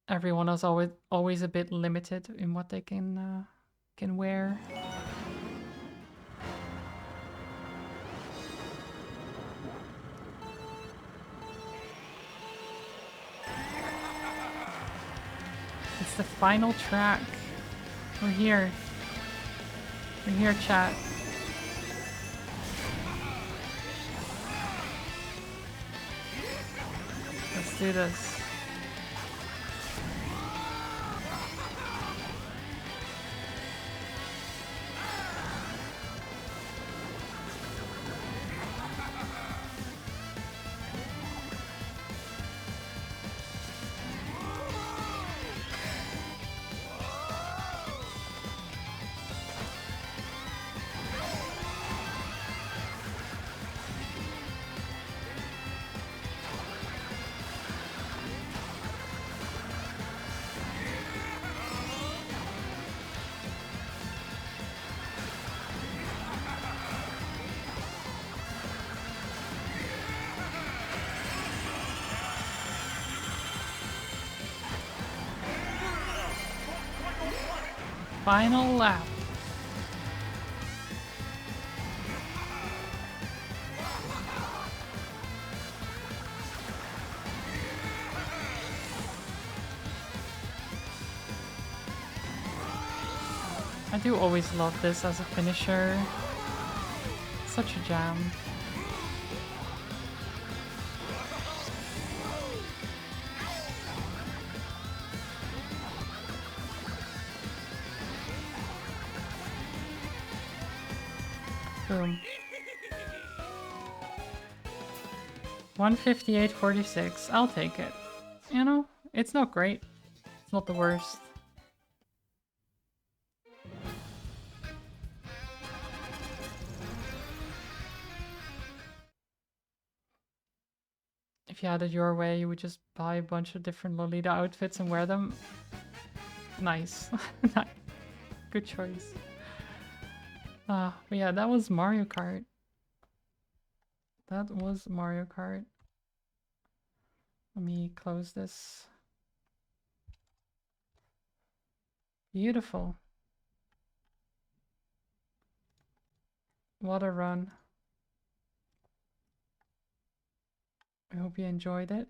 Everyone is always a bit limited in what they can wear. It's the final track. We're here. We're here, chat. Let's do this. Final lap. I do always love this as a finisher. Such a jam. Boom. 158.46. I'll take it. You know, it's not great. It's not the worst. If you had it your way, you would just buy a bunch of different Lolita outfits and wear them. Nice. Good choice. But yeah, that was Mario Kart. That was Mario Kart. Let me close this. Beautiful. What a run. I hope you enjoyed it.